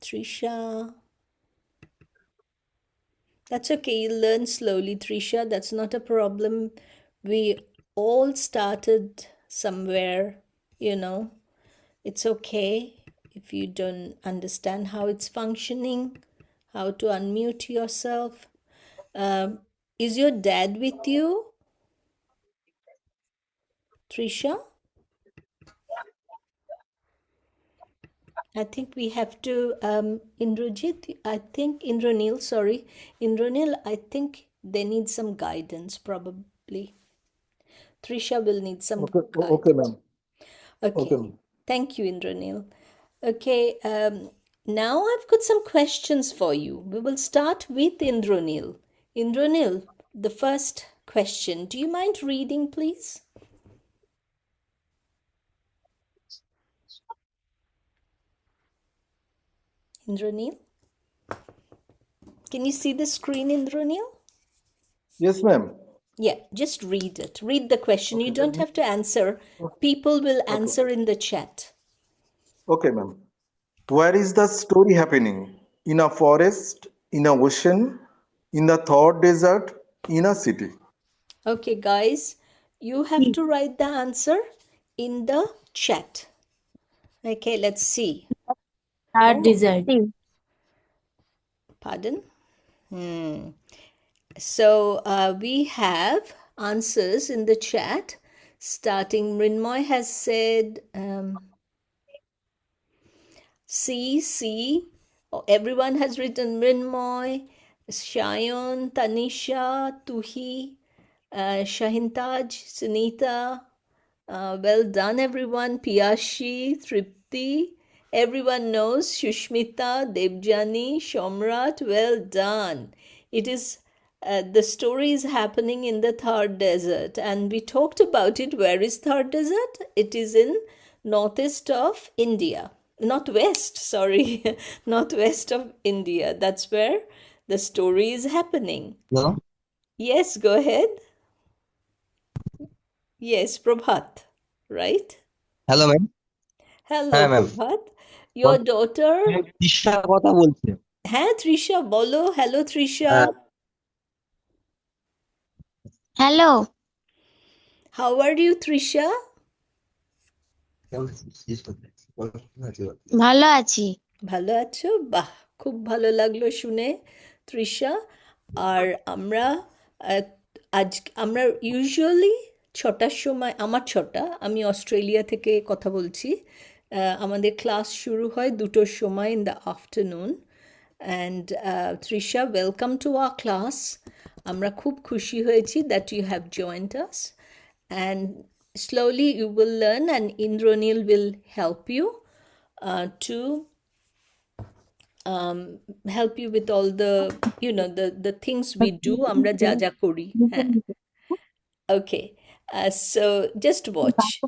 Trisha. That's okay. You'll learn slowly, Trisha. That's not a problem. We all started somewhere, you know. It's okay if you don't understand how it's functioning, how to unmute yourself. Is your dad with you, Trisha? I think we have to, Indranil, sorry. Indranil, I think they need some guidance, probably. Trisha will need some Okay, guidance. ma'am. Okay. Thank you, Indranil. Okay, now I've got some questions for you. We will start with Indranil. Indranil, the first question. Do you mind reading, please? Indranil? Can you see the screen, Indranil? Yes, ma'am. Yeah, just read it. Read the question. You don't have to answer. People will answer in the chat. Okay, ma'am. Where is the story happening? In a forest, in a ocean, in the third desert, in a city? Okay, guys, you have to write the answer in the chat. Okay, let's see. Third desert. Pardon? So we have answers in the chat. Starting, Mrinmoy has said C. Oh, everyone has written Mrinmoy, Shayon, Tanisha, Tuhi, Shahintaj, Sunita. Well done, everyone. Piyashi, Tripti. Everyone knows Shushmita, Debjani, Shomrat. Well done. It is the story is happening in the Thar Desert, and we talked about it. Where is Thar Desert? It is in northeast of India. Northwest, sorry, northwest of India. That's where the story is happening. Hello? Yes, go ahead. Yes, Prabhat, right? Hello ma'am Hello, হ্যাঁ ma'am Prabhat. Your daughter? Trisha কথা বলছে হ্যাঁ, Trisha, বলো. Hello, Trisha. Hello. How are you, Trisha? ভালো আছি। ভালো আছো? বাহ, খুব ভালো লাগলো শুনে, তৃষা। আর আমরা আমরা ইউজুয়ালি 6টার সময়, আমি অস্ট্রেলিয়া থেকে কথা বলছি। আমাদের ক্লাস শুরু হয় 2টোর সময় in the afternoon. And Trisha, welcome to our class. আমরা খুব খুশি হয়েছি that you have joined us. And slowly you will learn, and Indranil will help you to help you with all the, the things we do. Amra ja ja kori. Okay. So just watch.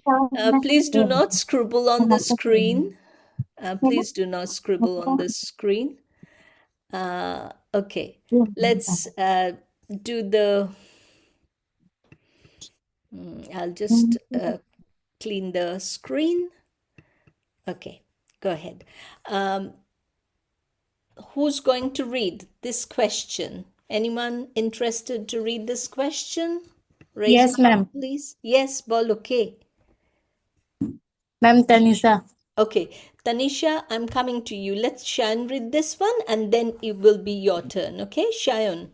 Please do not scribble on the screen. Please do not scribble on the screen. Okay, let's do the. I'll just clean the screen. Okay, go ahead. Who's going to read this question? Anyone interested to read this question? Raise Yes, your hand, ma'am. please. Yes, Bol, okay. Ma'am Tanisha. Okay, Tanisha, I'm coming to you. Let Shan read this one and then it will be your turn, okay? Shayan,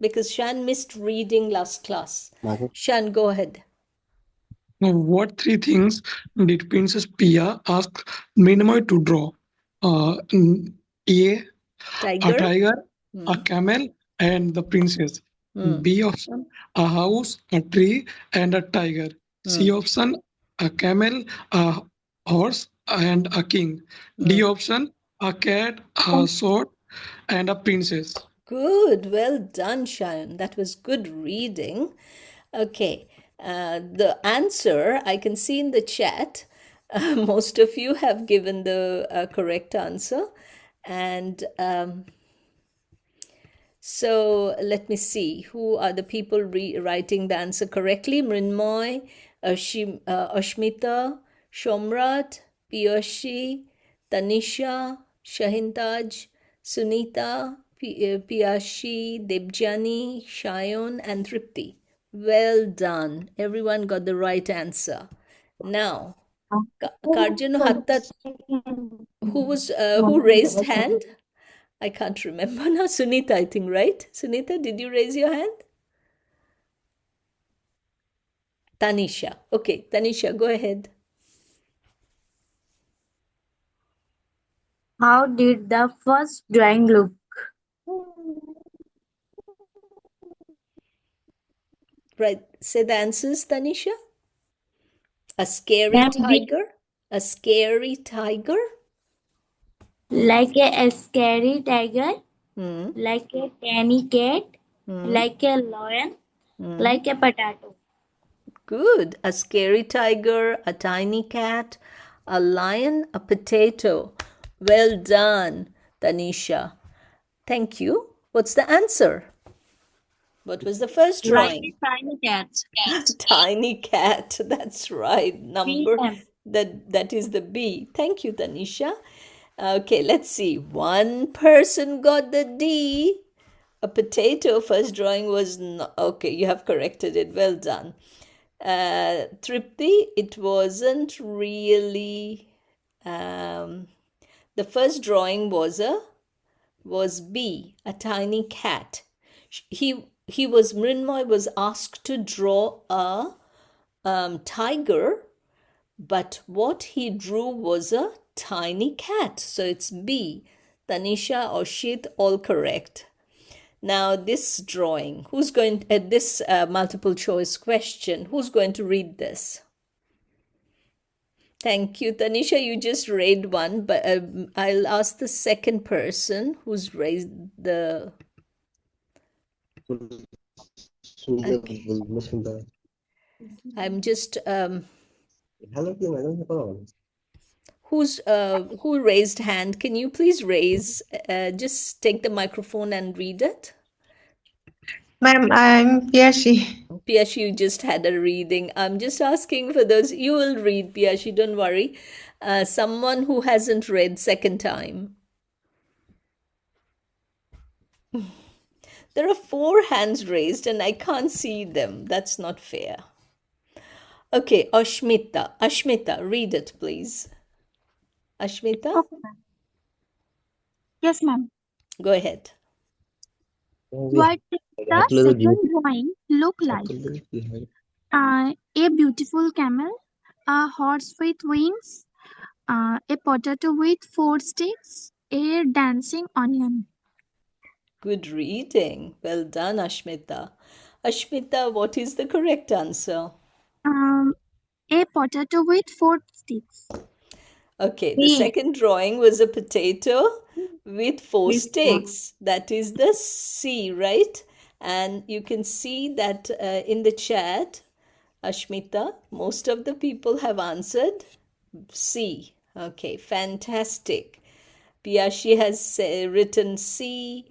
because Shan missed reading last class. Shan, go ahead. Now, what three things did Princess Pia ask Mrinmoy to draw? A, a Tiger? tiger, a camel, and the princess. B option, a house, a tree, and a tiger. C option, a camel, a horse, and a king. D option, a cat, a sword, and a princess. Good, well done, Shayan. That was good reading. Okay, the answer I can see in the chat. Most of you have given the correct answer, and so let me see who are the people writing the answer correctly. Mrinmoy, Ashmita, Shomrat, Piyashi, Tanisha, Shahintaj, Sunita, Piyashi, Debjani, Shayon, and Tripti. Well done. Everyone got the right answer. Now, Karjan Hatta, who raised hand? I can't remember now. Sunita, I think, right? Sunita, did you raise your hand? Tanisha. Okay, Tanisha, go ahead. How did the first drawing look? Right, say the answers, Tanisha. A scary Ma'am, tiger? A scary tiger? like a scary tiger, like a tiny cat, like a lion, like a potato. Good. A scary tiger, a tiny cat, a lion, a potato. Well done, Tanisha. Thank you. What's the answer? What was the first Like drawing? a tiny cat. Tiny cat. That's right. Number B. that is the B. Thank you, Tanisha. Okay, let's see. One person got the D. A potato. First drawing was not, okay. You have corrected it. Well done. Tripti, it wasn't really. The first drawing was B, a tiny cat. Mrinmoy was asked to draw a tiger, but what he drew was a tiny cat. So it's B. Tanisha or Shit, all correct. Now this drawing, who's going at this multiple choice question? Who's going to read this? Thank you, Tanisha. You just read one, but I'll ask the second person who's raised the. Okay. I'm just who raised hand? Can you please raise? Just take the microphone and read it. Ma'am, I'm Piyashi. Piyashi, you just had a reading. I'm just asking for those. You will read, Piyashi, don't worry. Someone who hasn't read second time. There are 4 hands raised and I can't see them. That's not fair. Okay, Ashmita. Ashmita, read it, please. Ashmita? Okay, ma'am. Yes, ma'am. Go ahead. What did the second drawing look like? A beautiful camel, a horse with wings, a potato with 4 sticks, a dancing onion. Good reading. Well done, Ashmita. Ashmita, what is the correct answer? A potato with 4 sticks. Okay, the second drawing was a potato with 4 sticks. That is the C, right? And you can see that in the chat, Ashmita, most of the people have answered C. Okay, fantastic. Piyashi has written C.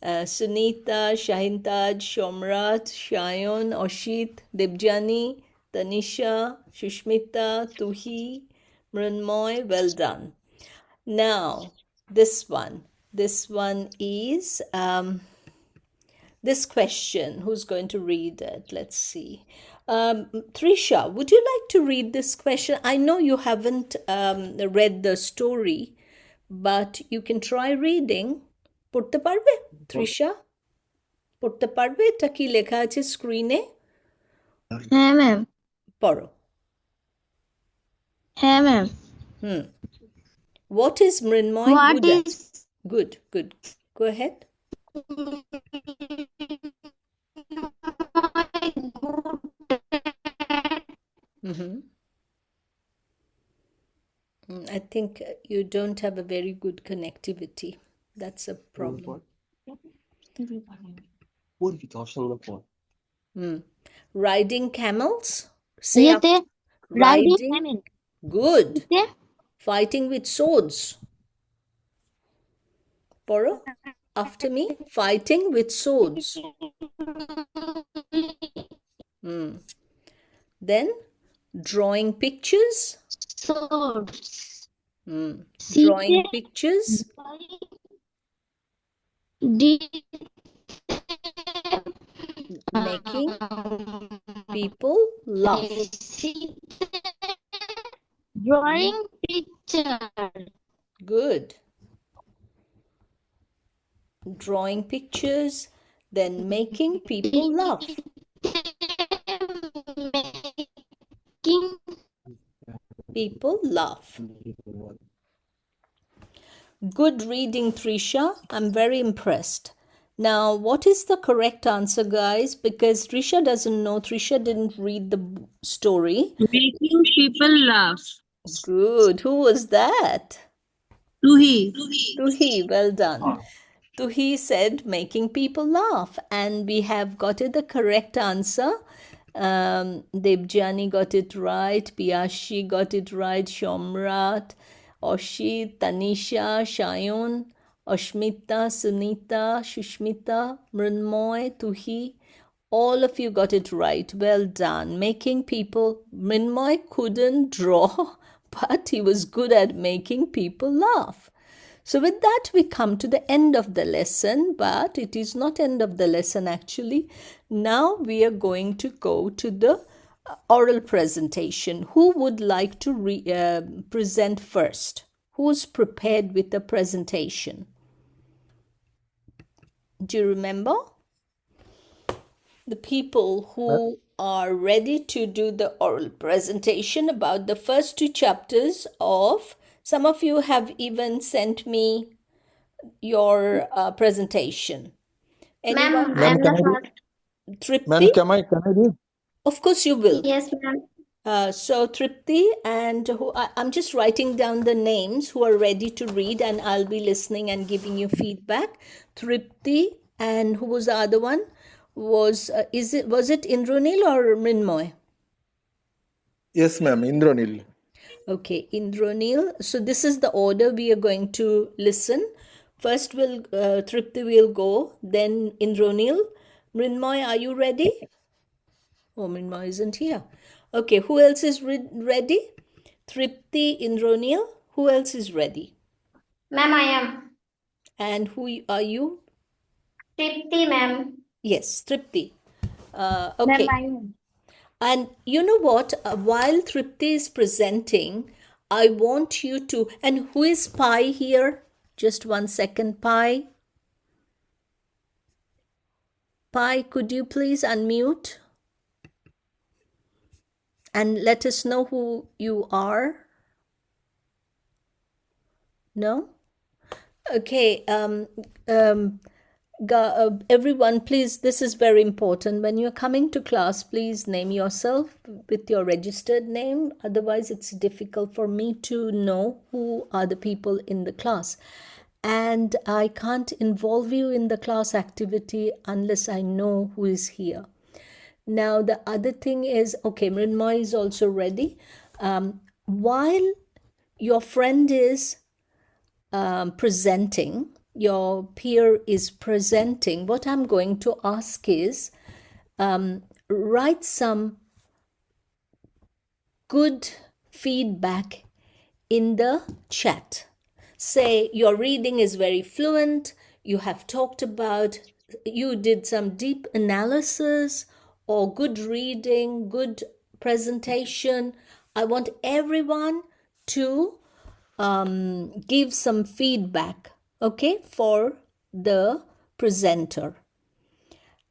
Sunita, Shahintaj, Shomrat, Shayon, Oshit, Debjani, Tanisha, Shushmita, Tuhi, Mrinmoy, well done. Now, this one. This one is this question. Who's going to read it? Let's see. Trisha, would you like to read this question? I know you haven't read the story, but you can try reading. পড়তে পারবে তৃষা? পড়তে পারবে? এটা কি লেখা আছে স্ক্রিনে? হ্যাঁ ম্যাম। পড়ো। হ্যাঁ ma'am. What is Mrinmoy good at? Good, good. Go ahead. I think you don't have a very good connectivity. That's a problem. Riding camels? Say after. Riding camel. Good. Fighting with swords. Poro, after me. Fighting with swords. Then drawing pictures. Swords. Drawing pictures. Making people laugh. Drawing picture. Good. Drawing pictures, then making people laugh. Making people laugh. Good reading, Trisha. I'm very impressed. Now, what is the correct answer, guys? Because Trisha doesn't know. Trisha didn't read the story. Making people laugh. Good. Who was that? Tuhi. Tuhi, well done. Tuhi said making people laugh. And we have got it the correct answer. Debjani got it right. Piyashi got it right. Shomrat, Oshit, Tanisha, Shayon, Ashmita, Sunita, Shushmita, Mrinmoy, Tuhi. All of you got it right. Well done. Making people. Mrinmoy couldn't draw, but he was good at making people laugh. So with that, we come to the end of the lesson, but it is not end of the lesson actually. Now we are going to go to the oral presentation. Who would like to present first? Who's prepared with the presentation? Do you remember? The people who are ready to do the oral presentation about the first 2 chapters of, some of you have even sent me your presentation. Anyone? Ma'am, can I read? Tripti? Ma'am, can I read? Of course you will. Yes, ma'am. So Tripti and I'm just writing down the names who are ready to read, and I'll be listening and giving you feedback. Tripti, and who was the other one? Was it Indranil or Mrinmoy? Yes, ma'am, Indranil. Okay, Indranil. So this is the order we are going to listen. First Tripti will go, then Indranil. Mrinmoy, are you ready? Oh, Mrinmoy isn't here. Okay, who else is ready? Tripti, Indranil. Who else is ready? Ma'am, I am. And who are you? Tripti, ma'am. Yes, Tripti. Okay. Ma'am, I am. And you know what? While Tripti is presenting, I want you to... And who is Pi here? Just 1 second, Pi. Pi, could you please unmute? And let us know who you are. No? Okay. Everyone, please, this is very important. When you're coming to class, please name yourself with your registered name. Otherwise, it's difficult for me to know who are the people in the class. And I can't involve you in the class activity unless I know who is here. Now, the other thing is, okay, Mrinmoy is also ready. While your friend is presenting, your peer is presenting, what I'm going to ask is write some good feedback in the chat. Say your reading is very fluent, you have talked about, you did some deep analysis, or good reading, good presentation. I want everyone to give some feedback, okay, for the presenter.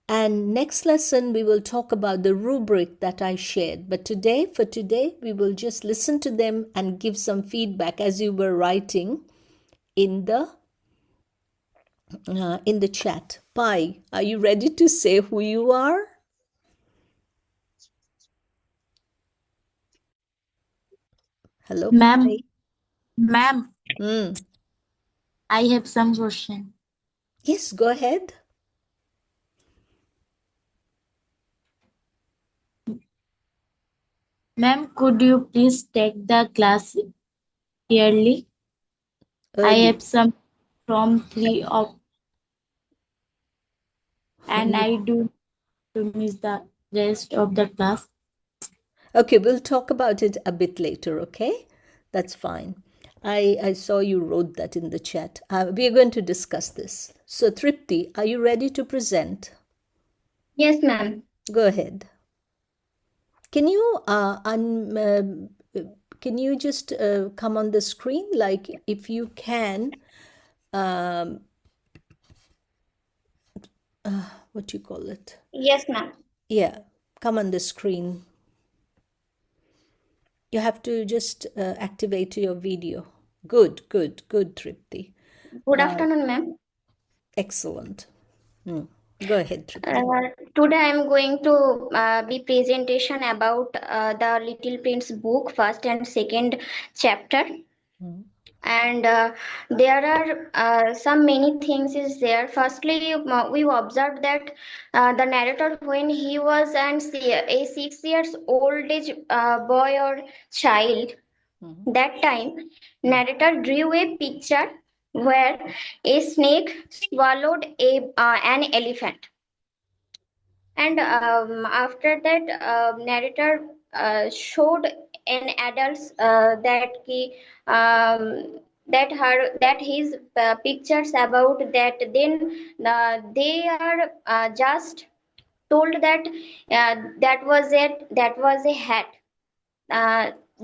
And next lesson, we will talk about the rubric that I shared. But for today, we will just listen to them and give some feedback as you were writing in the chat. Pai, are you ready to say who you are? Hello, Pai. Ma'am, Hmm. I have some question. Yes, go ahead. Ma'am, could you please take the class yearly? I Early. have some from 3 of, and I do to miss the rest of the class. Okay, we'll talk about it a bit later, okay? That's fine. I saw you wrote that in the chat. We are going to discuss this. So, Tripti, are you ready to present? Yes, ma'am. Go ahead. Can you can you just come on the screen, like if you can, what do you call it? Yes, ma'am. Yeah, come on the screen. You have to just activate your video. Good, Tripti. Good afternoon, ma'am. Excellent. Go ahead, Tripti. Today I am going to be presentation about the Little Prince book, first and second chapter. And there are some many things is there. Firstly, we observed that the narrator, when he was a 6 years old age boy or child, that time narrator drew a picture where a snake swallowed an elephant. And after that, narrator showed an adults that his pictures about that. Then they are just told that that was a hat.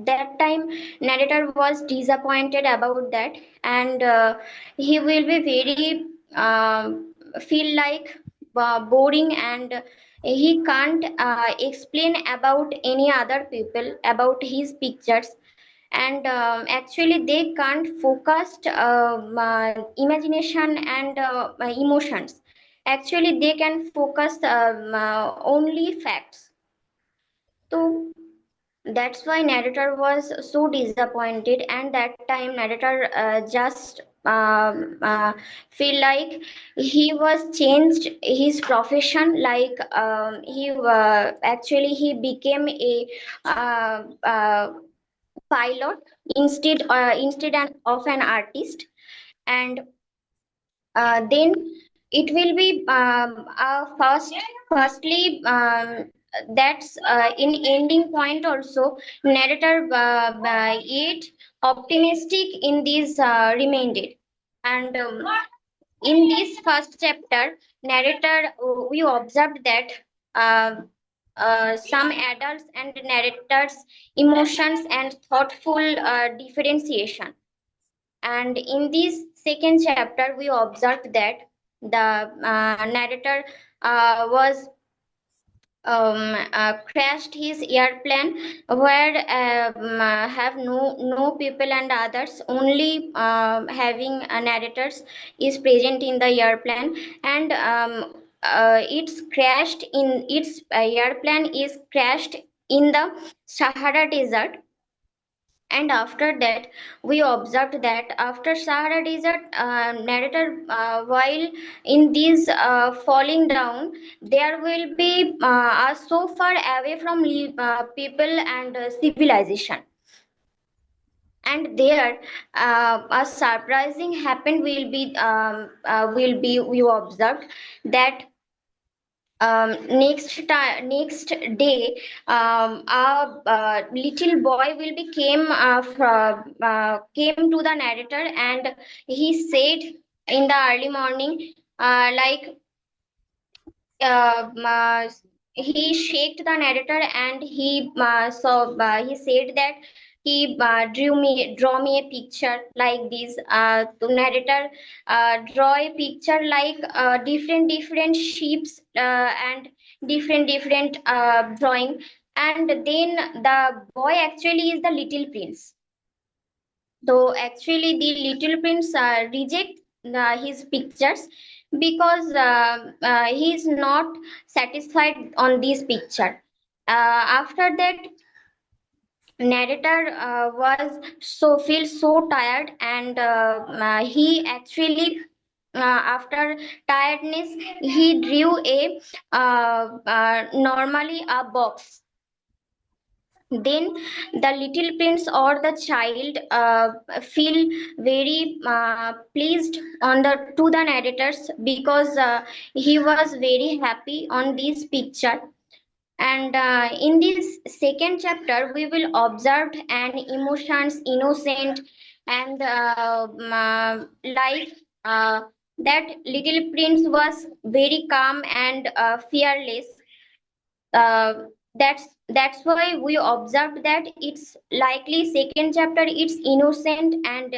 That time narrator was disappointed about that, and he will be very feel like boring, and he can't explain about any other people about his pictures. And actually they can't focus imagination and emotions. Actually they can focus only facts. So that's why narrator was so disappointed, and that time narrator just feel like he was changed his profession, like he became a pilot instead of an artist. And then it will be firstly that's in ending point also narrator yet optimistic in this remainder. And in this first chapter narrator, we observed that some adults and narrators emotions and thoughtful differentiation. And in this second chapter we observed that the narrator was crashed his airplane where have no people and others, only having narrators is present in the airplane. And its airplane is crashed in the Sahara desert. And after that, we observed that after Sahara Desert, narrator, while in this falling down, there will be so far away from people and civilization. And there, a surprising happened will be we observed that next day, a little boy will be came to the narrator, and he said in the early morning, like, uh, uh, he shaked the narrator, and he said that he draw me a picture like this. The narrator draw a picture like different shapes and different drawing, and then the boy actually is the little prince. So actually, the little prince reject his pictures because he is not satisfied on this picture. After that, narrator was feel so tired, and he actually after tiredness he drew a normally a box. Then the little prince or the child feel very pleased on the to the narrators, because he was very happy on this picture. And in this second chapter, we will observe an emotions innocent and like that little prince was very calm and fearless. That's why we observed that it's likely second chapter it's innocent and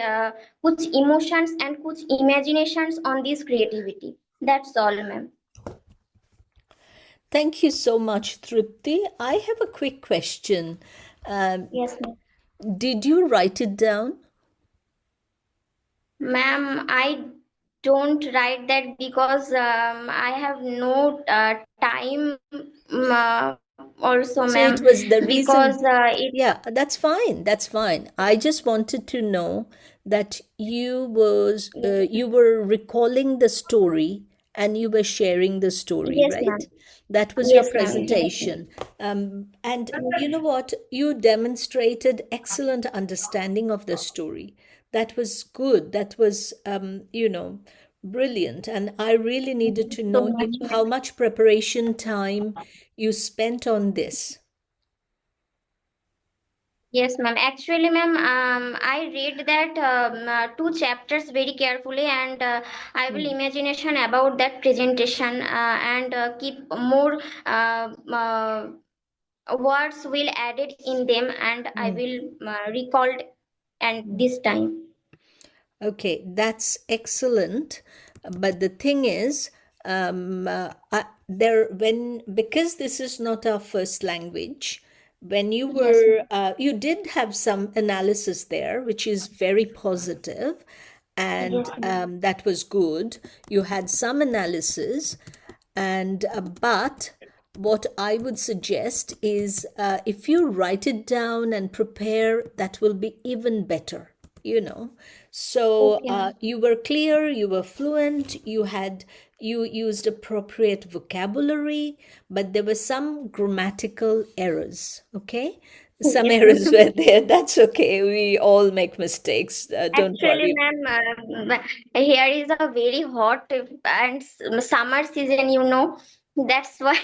kuch emotions and kuch imaginations on this creativity. That's all, ma'am. Thank you so much, Tripti. I have a quick question. Yes, ma'am. Did you write it down? Ma'am, I don't write that because I have no time also, So ma'am, it was the because reason. Yeah, that's fine. That's fine. I just wanted to know that you were recalling the story and you were sharing the story, yes, right? ma'am. That was your Yes, ma'am. Yes. presentation. And you know what? You demonstrated excellent understanding of the story. That was good. That was, brilliant. And I really needed to So know much, how ma'am. much preparation time you spent on this. Yes, ma'am. Actually, ma'am, I read that two chapters very carefully, and I will imagination about that presentation and keep more words will added in them, and I will recall and this time. Okay, that's excellent. But the thing is, because this is not our first language, when you Yes, were, you did have some analysis there, which is very positive, and yes, ma'am. that was good. You had some analysis, and but what I would suggest is if you write it down and prepare, that will be even better, you know. So Okay, ma'am. you were clear, you were fluent, you used appropriate vocabulary, but there were some grammatical errors, okay? Some Yes, errors ma'am. were there. That's okay. We all make mistakes. Don't Actually, worry. ma'am, here is a very hot and summer season, That's why.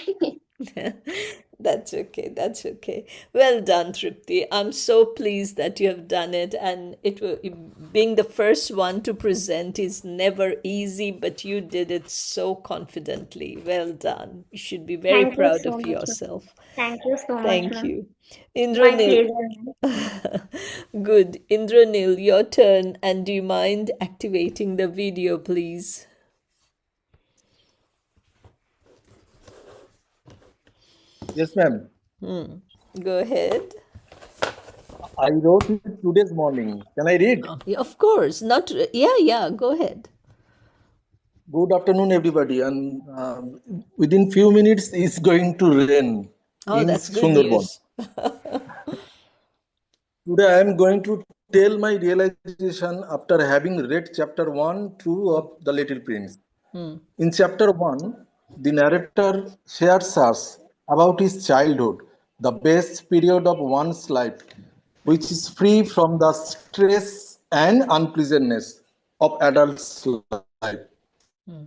That's okay. That's okay. Well done, Tripti. I'm so pleased that you have done it. And being the first one to present is never easy, but you did it so confidently. Well done. You should be very Thank you proud so of much, ma'am. yourself. Thank you so much, Thank ma'am. you. My Indranil. pleasure, ma'am. Good. Indranil, your turn. And do you mind activating the video, please? Yes, ma'am. Go ahead. I wrote it today's morning. Can I read? Of course. Not. Yeah. Go ahead. Good afternoon, everybody. And within few minutes, it's going to rain Oh, in that's good Sundarban. news. Today I am going to tell my realization after having read chapter 1 2 of The Little Prince. In chapter 1, the narrator shares us about his childhood, the best period of one's life, which is free from the stress and unpleasantness of adult's life.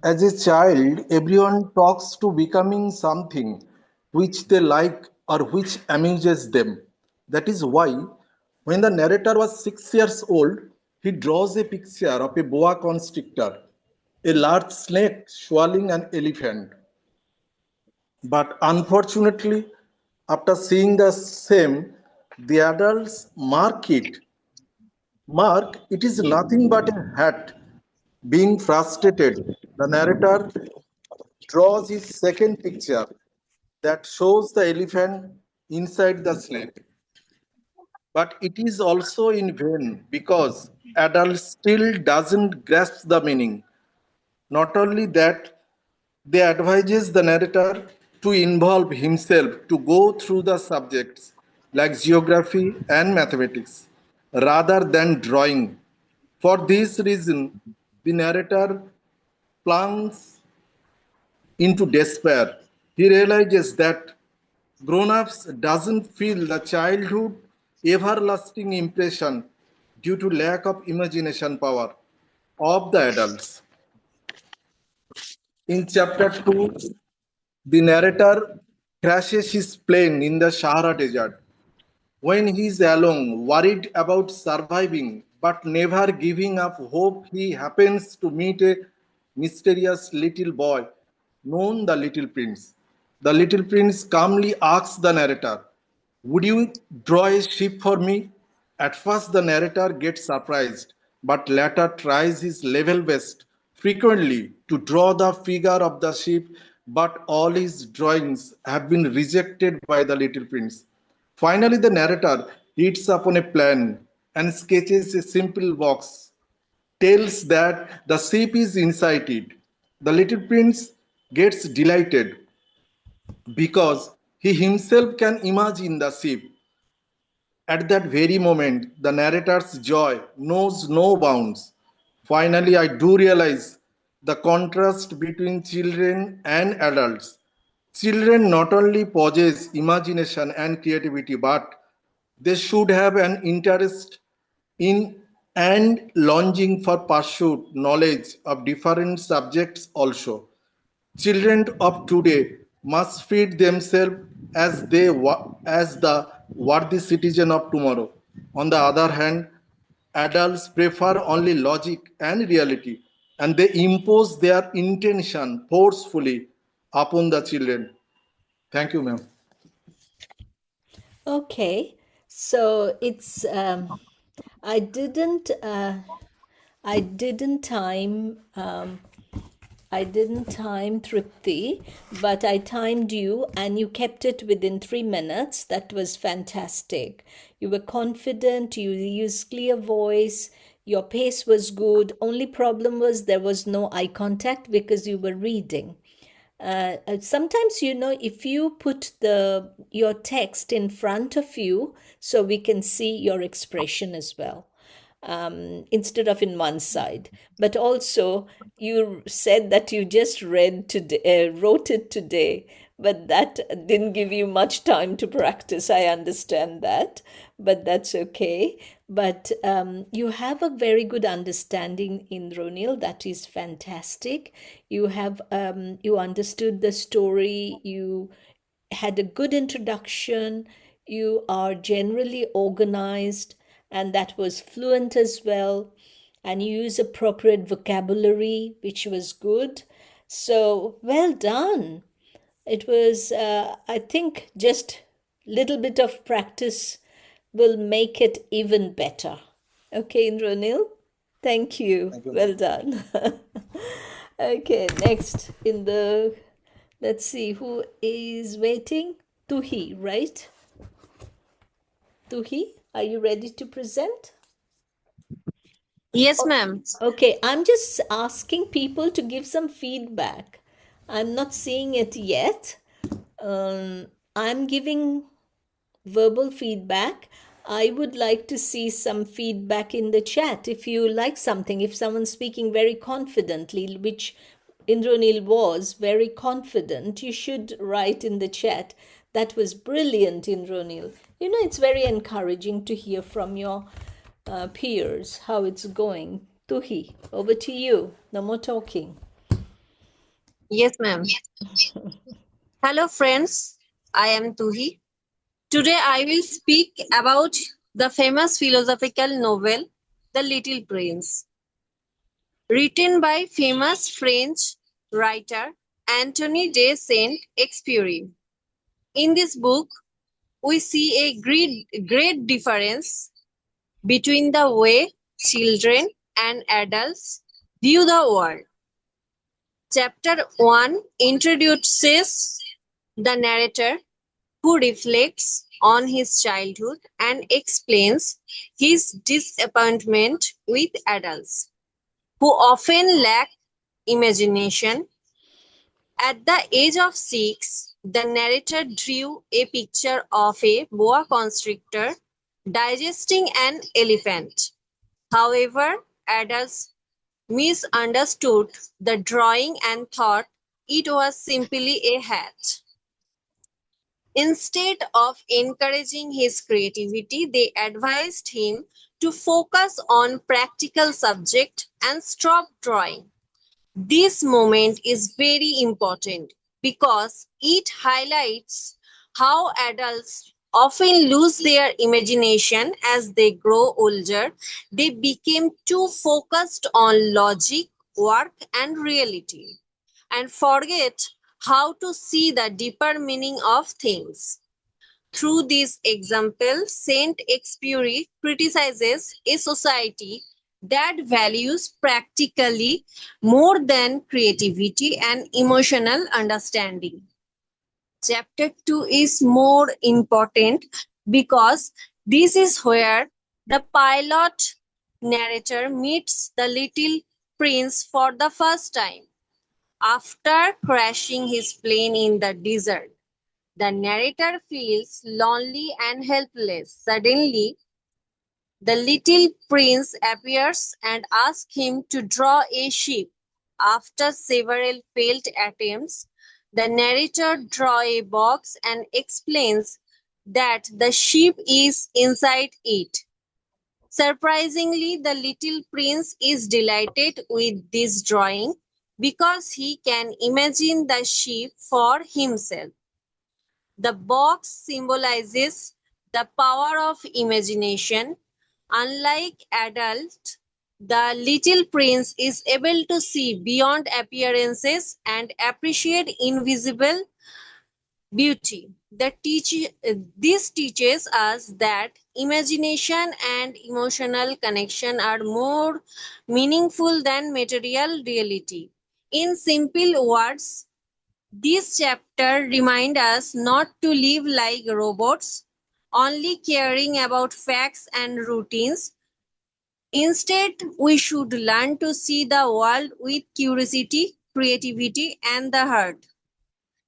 As a child, everyone talks to becoming something which they like or which amuses them. That is why, when the narrator was 6 years old, he draws a picture of a boa constrictor, a large snake swallowing an elephant. But unfortunately, after seeing the same, the adults mark it. Mark, it is nothing but a hat. Being frustrated, the narrator draws his second picture that shows the elephant inside the snake. But it is also in vain because adult still doesn't grasp the meaning. Not only that, they advises the narrator to involve himself to go through the subjects like geography and mathematics rather than drawing. For this reason, the narrator plunges into despair. He realizes that grown-ups doesn't feel the childhood everlasting impression due to lack of imagination power of the adults. In chapter 2, the narrator crashes his plane in the Sahara Desert. When he is alone, worried about surviving but never giving up hope, he happens to meet a mysterious little boy known the Little Prince. The Little Prince calmly asks the narrator, "Would you draw a ship for me?" At first, the narrator gets surprised, but later tries his level best frequently to draw the figure of the ship, but all his drawings have been rejected by the Little Prince. Finally, the narrator hits upon a plan and sketches a simple box, tells that the ship is inside it. The Little Prince gets delighted because he himself can imagine the ship. At that very moment, the narrator's joy knows no bounds. Finally, I do realize the contrast between children and adults. Children not only possess imagination and creativity, but they should have an interest in and longing for pursuit knowledge of different subjects also. Children of today must feed themselves as the worthy citizen of tomorrow. On the other hand, adults prefer only logic and reality, and they impose their intention forcefully upon the children. Thank you, ma'am. Okay, so it's I didn't I didn't time I didn't time Tripti, but I timed you and you kept it within 3 minutes. That was fantastic. You were confident, you used clear voice, your pace was good. Only problem was there was no eye contact because you were reading. Sometimes, if you put your text in front of you so we can see your expression as well, instead of in one side. But also, you said that you just wrote it today, but that didn't give you much time to practice. I understand that, but that's okay. But you have a very good understanding, Indranil. That is fantastic. You understood the story. You had a good introduction. You are generally organized, and that was fluent as well. And you use appropriate vocabulary, which was good. So well done. It was, I think, just little bit of practice will make it even better. Okay, Indranil? Thank you. Thank you, Well ma'am. done. Okay, next let's see who is waiting. Tuhi, right? Tuhi, are you ready to present? Yes, ma'am. Okay, I'm just asking people to give some feedback. I'm not seeing it yet. I'm giving verbal feedback. I would like to see some feedback in the chat. If you like something, if someone's speaking very confidently, which Indranil was very confident, you should write in the chat. That was brilliant, Indranil. You know, it's very encouraging to hear from your peers how it's going. Tuhi, over to you. No more talking. Yes, ma'am. Hello, friends. I am Tuhi. Today I will speak about the famous philosophical novel, The Little Prince, written by famous French writer Anthony de Saint-Exupéry. In this book, we see a great difference between the way children and adults view the world. Chapter 1 introduces the narrator, who reflects on his childhood and explains his disappointment with adults, who often lack imagination. At the age of 6, the narrator drew a picture of a boa constrictor digesting an elephant. However, adults misunderstood the drawing and thought it was simply a hat. Instead of encouraging his creativity, they advised him to focus on practical subject and stop drawing. This moment is very important because it highlights how adults often lose their imagination as they grow older. They became too focused on logic, work, and reality, and forget how to see the deeper meaning of things. Through this example, Saint-Exupéry criticizes a society that values practically more than creativity and emotional understanding. Chapter 2 is more important because this is where the pilot narrator meets the little prince for the first time. After crashing his plane in the desert, the narrator feels lonely and helpless. Suddenly, the little prince appears and asks him to draw a ship. After several failed attempts, the narrator draws a box and explains that the ship is inside it. Surprisingly, the little prince is delighted with this drawing because he can imagine the ship for himself. The box symbolizes the power of imagination. Unlike adults, the little prince is able to see beyond appearances and appreciate invisible beauty. This teaches us that imagination and emotional connection are more meaningful than material reality. In simple words, this chapter reminds us not to live like robots, only caring about facts and routines. Instead, we should learn to see the world with curiosity, creativity, and the heart.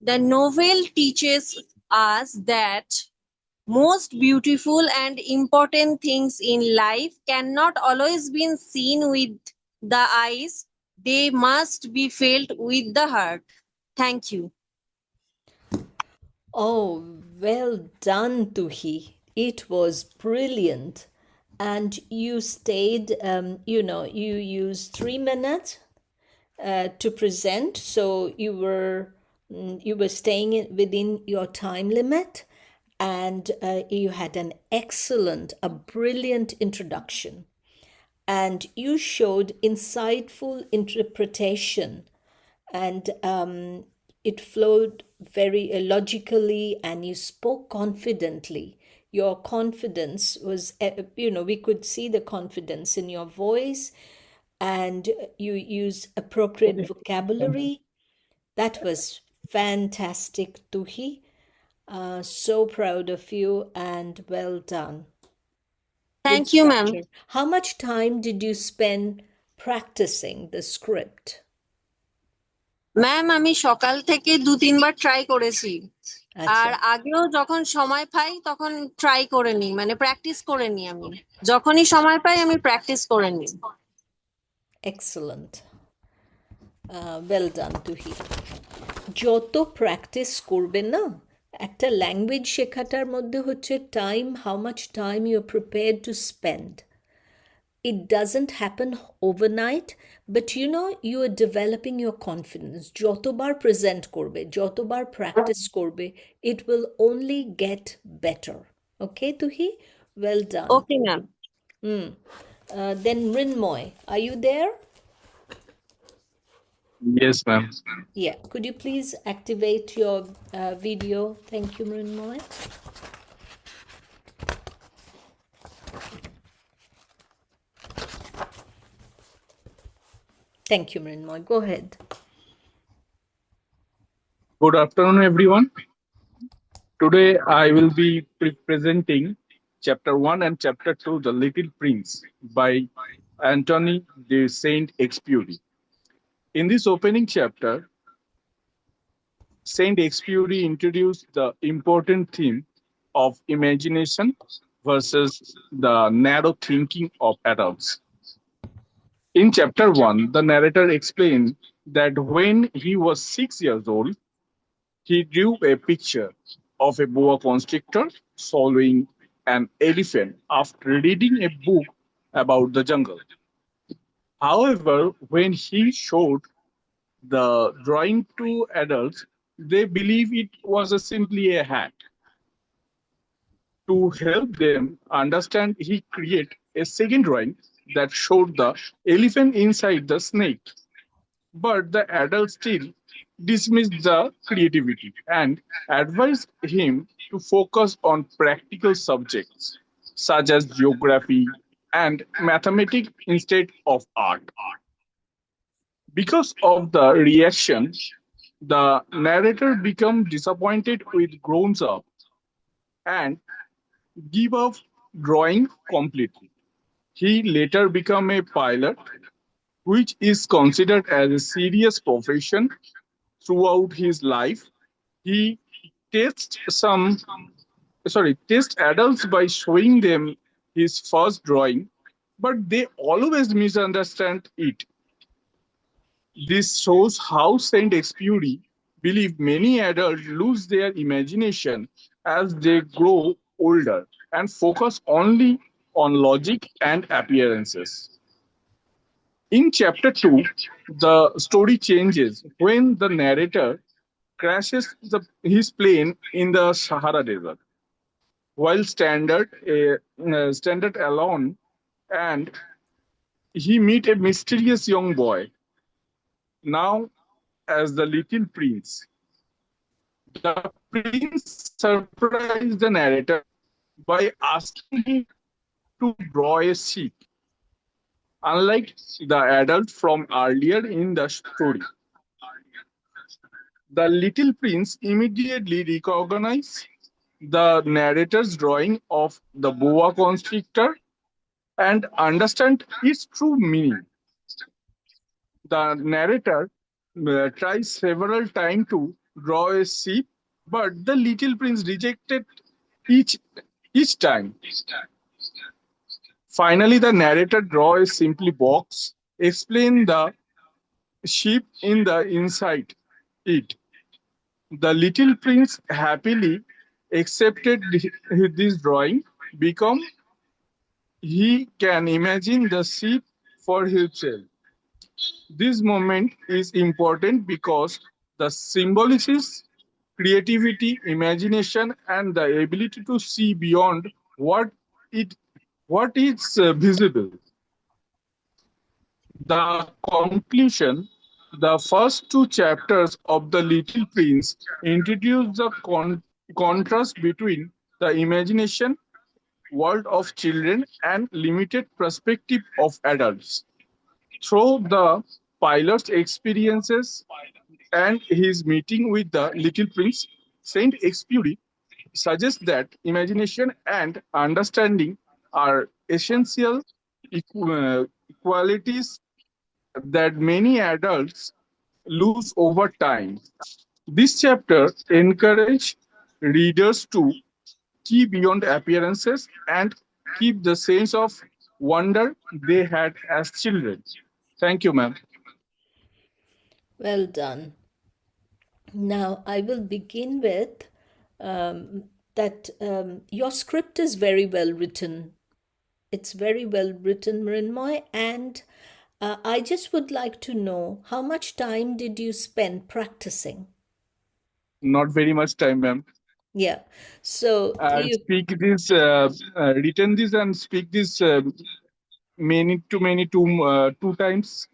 The novel teaches us that most beautiful and important things in life cannot always be seen with the eyes, they must be felt with the heart. Thank you. Oh, well done, Tuhi. It was brilliant. And you stayed, you used 3 minutes to present. So you were staying within your time limit, and you had an excellent, a brilliant introduction. And you showed insightful interpretation, and it flowed very logically, and you spoke confidently. Your confidence was, we could see the confidence in your voice, and you used appropriate vocabulary. That was fantastic, Tuhi. So proud of you and well done. Good Thank you, ma'am. structure. How much time did you spend practicing the script? Ma'am আমি সকাল থেকে 2-3 বার try করেছি। আর আচ্ছা আগেও যখন সময় পাই তখন try করে নিই, মানে প্র্যাকটিস করে নিই। আমি যখনই সময় পাই আমি প্র্যাকটিস করে নিই। Excellent, well done Tuhi. যত প্র্যাকটিস করবেন না, একটা ল্যাঙ্গুয়েজ শেখাটার মধ্যে হচ্ছে time, how much time you are prepared to spend. It doesn't happen overnight, but you are developing your confidence. যতবার প্রেজেন্ট করবে, যতবার প্র্যাকটিস করবে, it will only get better. Okay, Tuhi? Well done. Okay ma'am. Then Mrinmoy, are you there? Yes, ma'am. Yeah, could you please activate your video? Thank you, Mrinmoy. Thank you, Mrinmoy. Go ahead. Good afternoon, everyone. Today I will be presenting Chapter 1 and Chapter 2, The Little Prince, by Antony de Saint-Exupéry. In this opening chapter, Saint-Exupéry introduced the important theme of imagination versus the narrow thinking of adults. In Chapter 1, the narrator explained that when he was 6 years old, he drew a picture of a boa constrictor swallowing an elephant after reading a book about the jungle. However, when he showed the drawing to adults, they believe it was simply a hat. To help them understand, he created a second drawing that showed the elephant inside the snake. But the adults still dismissed the creativity and advised him to focus on practical subjects such as geography and mathematics instead of art. Because of the reaction, the narrator became disappointed with grown up and give up drawing completely. He later became a pilot, which is considered as a serious profession. Throughout his life, he tests adults by showing them his first drawing, but they always misunderstand it. This shows how Saint-Exupéry believed many adults lose their imagination as they grow older and focus only on logic and appearances. In Chapter 2, the story changes when the narrator crashes his plane in the Sahara Desert. While standard alone, and he meet a mysterious young boy, now as the Little Prince. The prince surprised the narrator by asking him to draw a sheep, unlike the adult from earlier in the story. The Little Prince immediately recognized the narrator's drawing of the boa constrictor and understand its true meaning. The narrator tries several times to draw a sheep, but the Little Prince rejected each time. Finally, the narrator draws a simple box, explain the sheep in the inside it. The Little Prince happily accepted this drawing because he can imagine the sheep for himself. This moment is important because the symbolizes creativity, imagination, and the ability to see beyond what is visible. The conclusion, the first two chapters of The Little Prince introduce the contrast between the imagination world of children and limited perspective of adults. Through the pilot's experiences and his meeting with the Little Prince, Saint-Exupéry suggests that imagination and understanding are essential qualities that many adults lose over time. This chapter encourages readers to see beyond appearances and keep the sense of wonder they had as children. Thank you, ma'am. Well done. Now, I will begin with that your script is very well written. It's very well written, Mrinmoy, and I just would like to know how much time did you spend practicing? Not very much time, ma'am. Yeah, so I you speak this, written this, and speak this two times.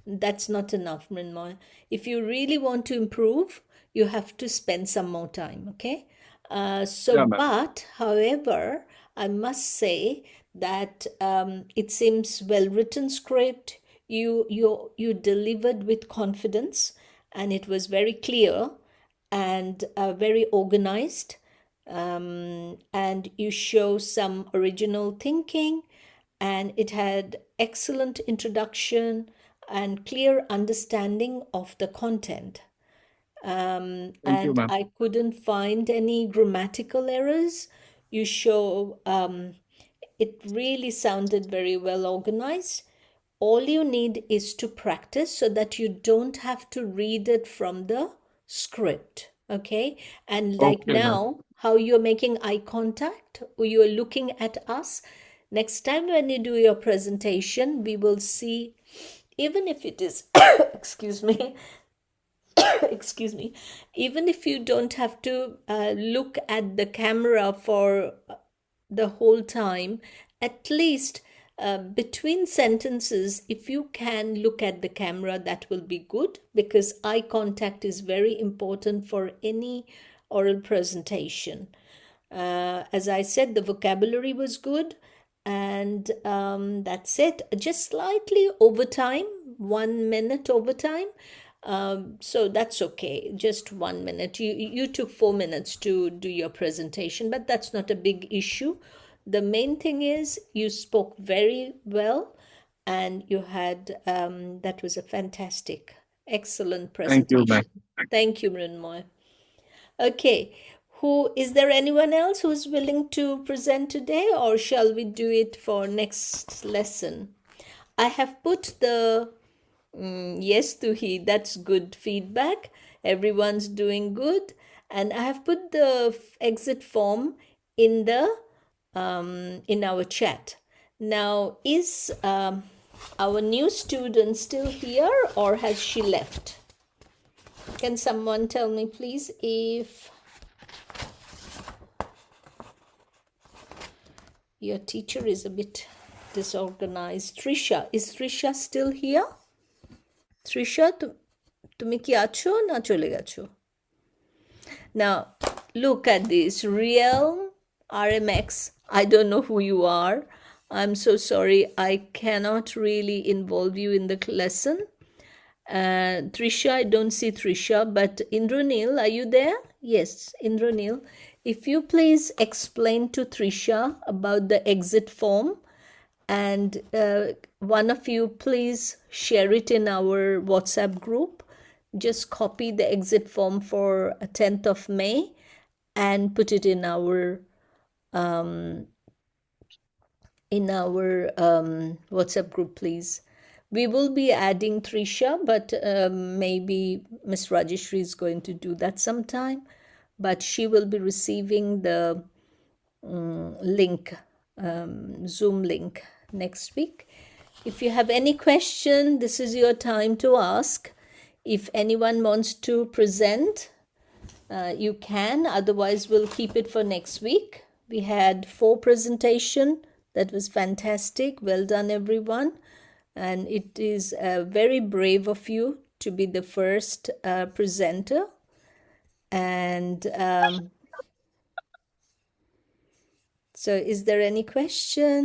that's not enough, Mrinmoy. If you really want to improve, you have to spend some more time, okay? Yeah, ma'am. But however, I must say that it seems well written script. You delivered with confidence, and it was very clear and very organized. And you show some original thinking, and it had excellent introduction and clear understanding of the content. Thank you, And ma'am. I couldn't find any grammatical errors. You show it really sounded very well organized. All you need is to practice so that you don't have to read it from the script. Okay. And like Okay, ma'am. now, how you're making eye contact or you're looking at us. Next time when you do your presentation, we will see, even if it is, excuse me, excuse me, even if you don't have to look at the camera for the whole time, at least between sentences, if you can look at the camera, that will be good, because eye contact is very important for any oral presentation. As I said, the vocabulary was good, and that's it. Just slightly overtime, 1 minute overtime. So that's okay. Just 1 minute. You took 4 minutes to do your presentation, but that's not a big issue. The main thing is you spoke very well, and you had that was a fantastic, excellent Thank you, ma'am. presentation. Thank you, Mrinmoy. Okay, who is there anyone else who's willing to present today, or shall we do it for next lesson? I have put the yes, Tuhi, that's good feedback. Everyone's doing good, and I have put the exit form in the in our chat. Now, is our new student still here, or has she left? Can someone tell me, please, if your teacher is a bit disorganized? Trisha, is Trisha still here? Trisha, তুমি কি আছো না চলে গেছো? Now, look at this. Real RMX. I don't know who you are. I'm so sorry. I cannot really involve you in the lesson. Trisha, I don't see Trisha, but Indranil, are you there? Yes, Indranil. If you please explain to Trisha about the exit form, and one of you please share it in our WhatsApp group. Just copy the exit form for 10th of May and put it in our WhatsApp group, please. We will be adding Trisha, but maybe Miss Rajeshri is going to do that sometime. But she will be receiving the link, Zoom link next week. If you have any question, this is your time to ask. If anyone wants to present, you can. Otherwise, we'll keep it for next week. We had 4 presentation. That was fantastic. Well done, everyone. And it is very brave of you to be the first presenter. And so is there any question?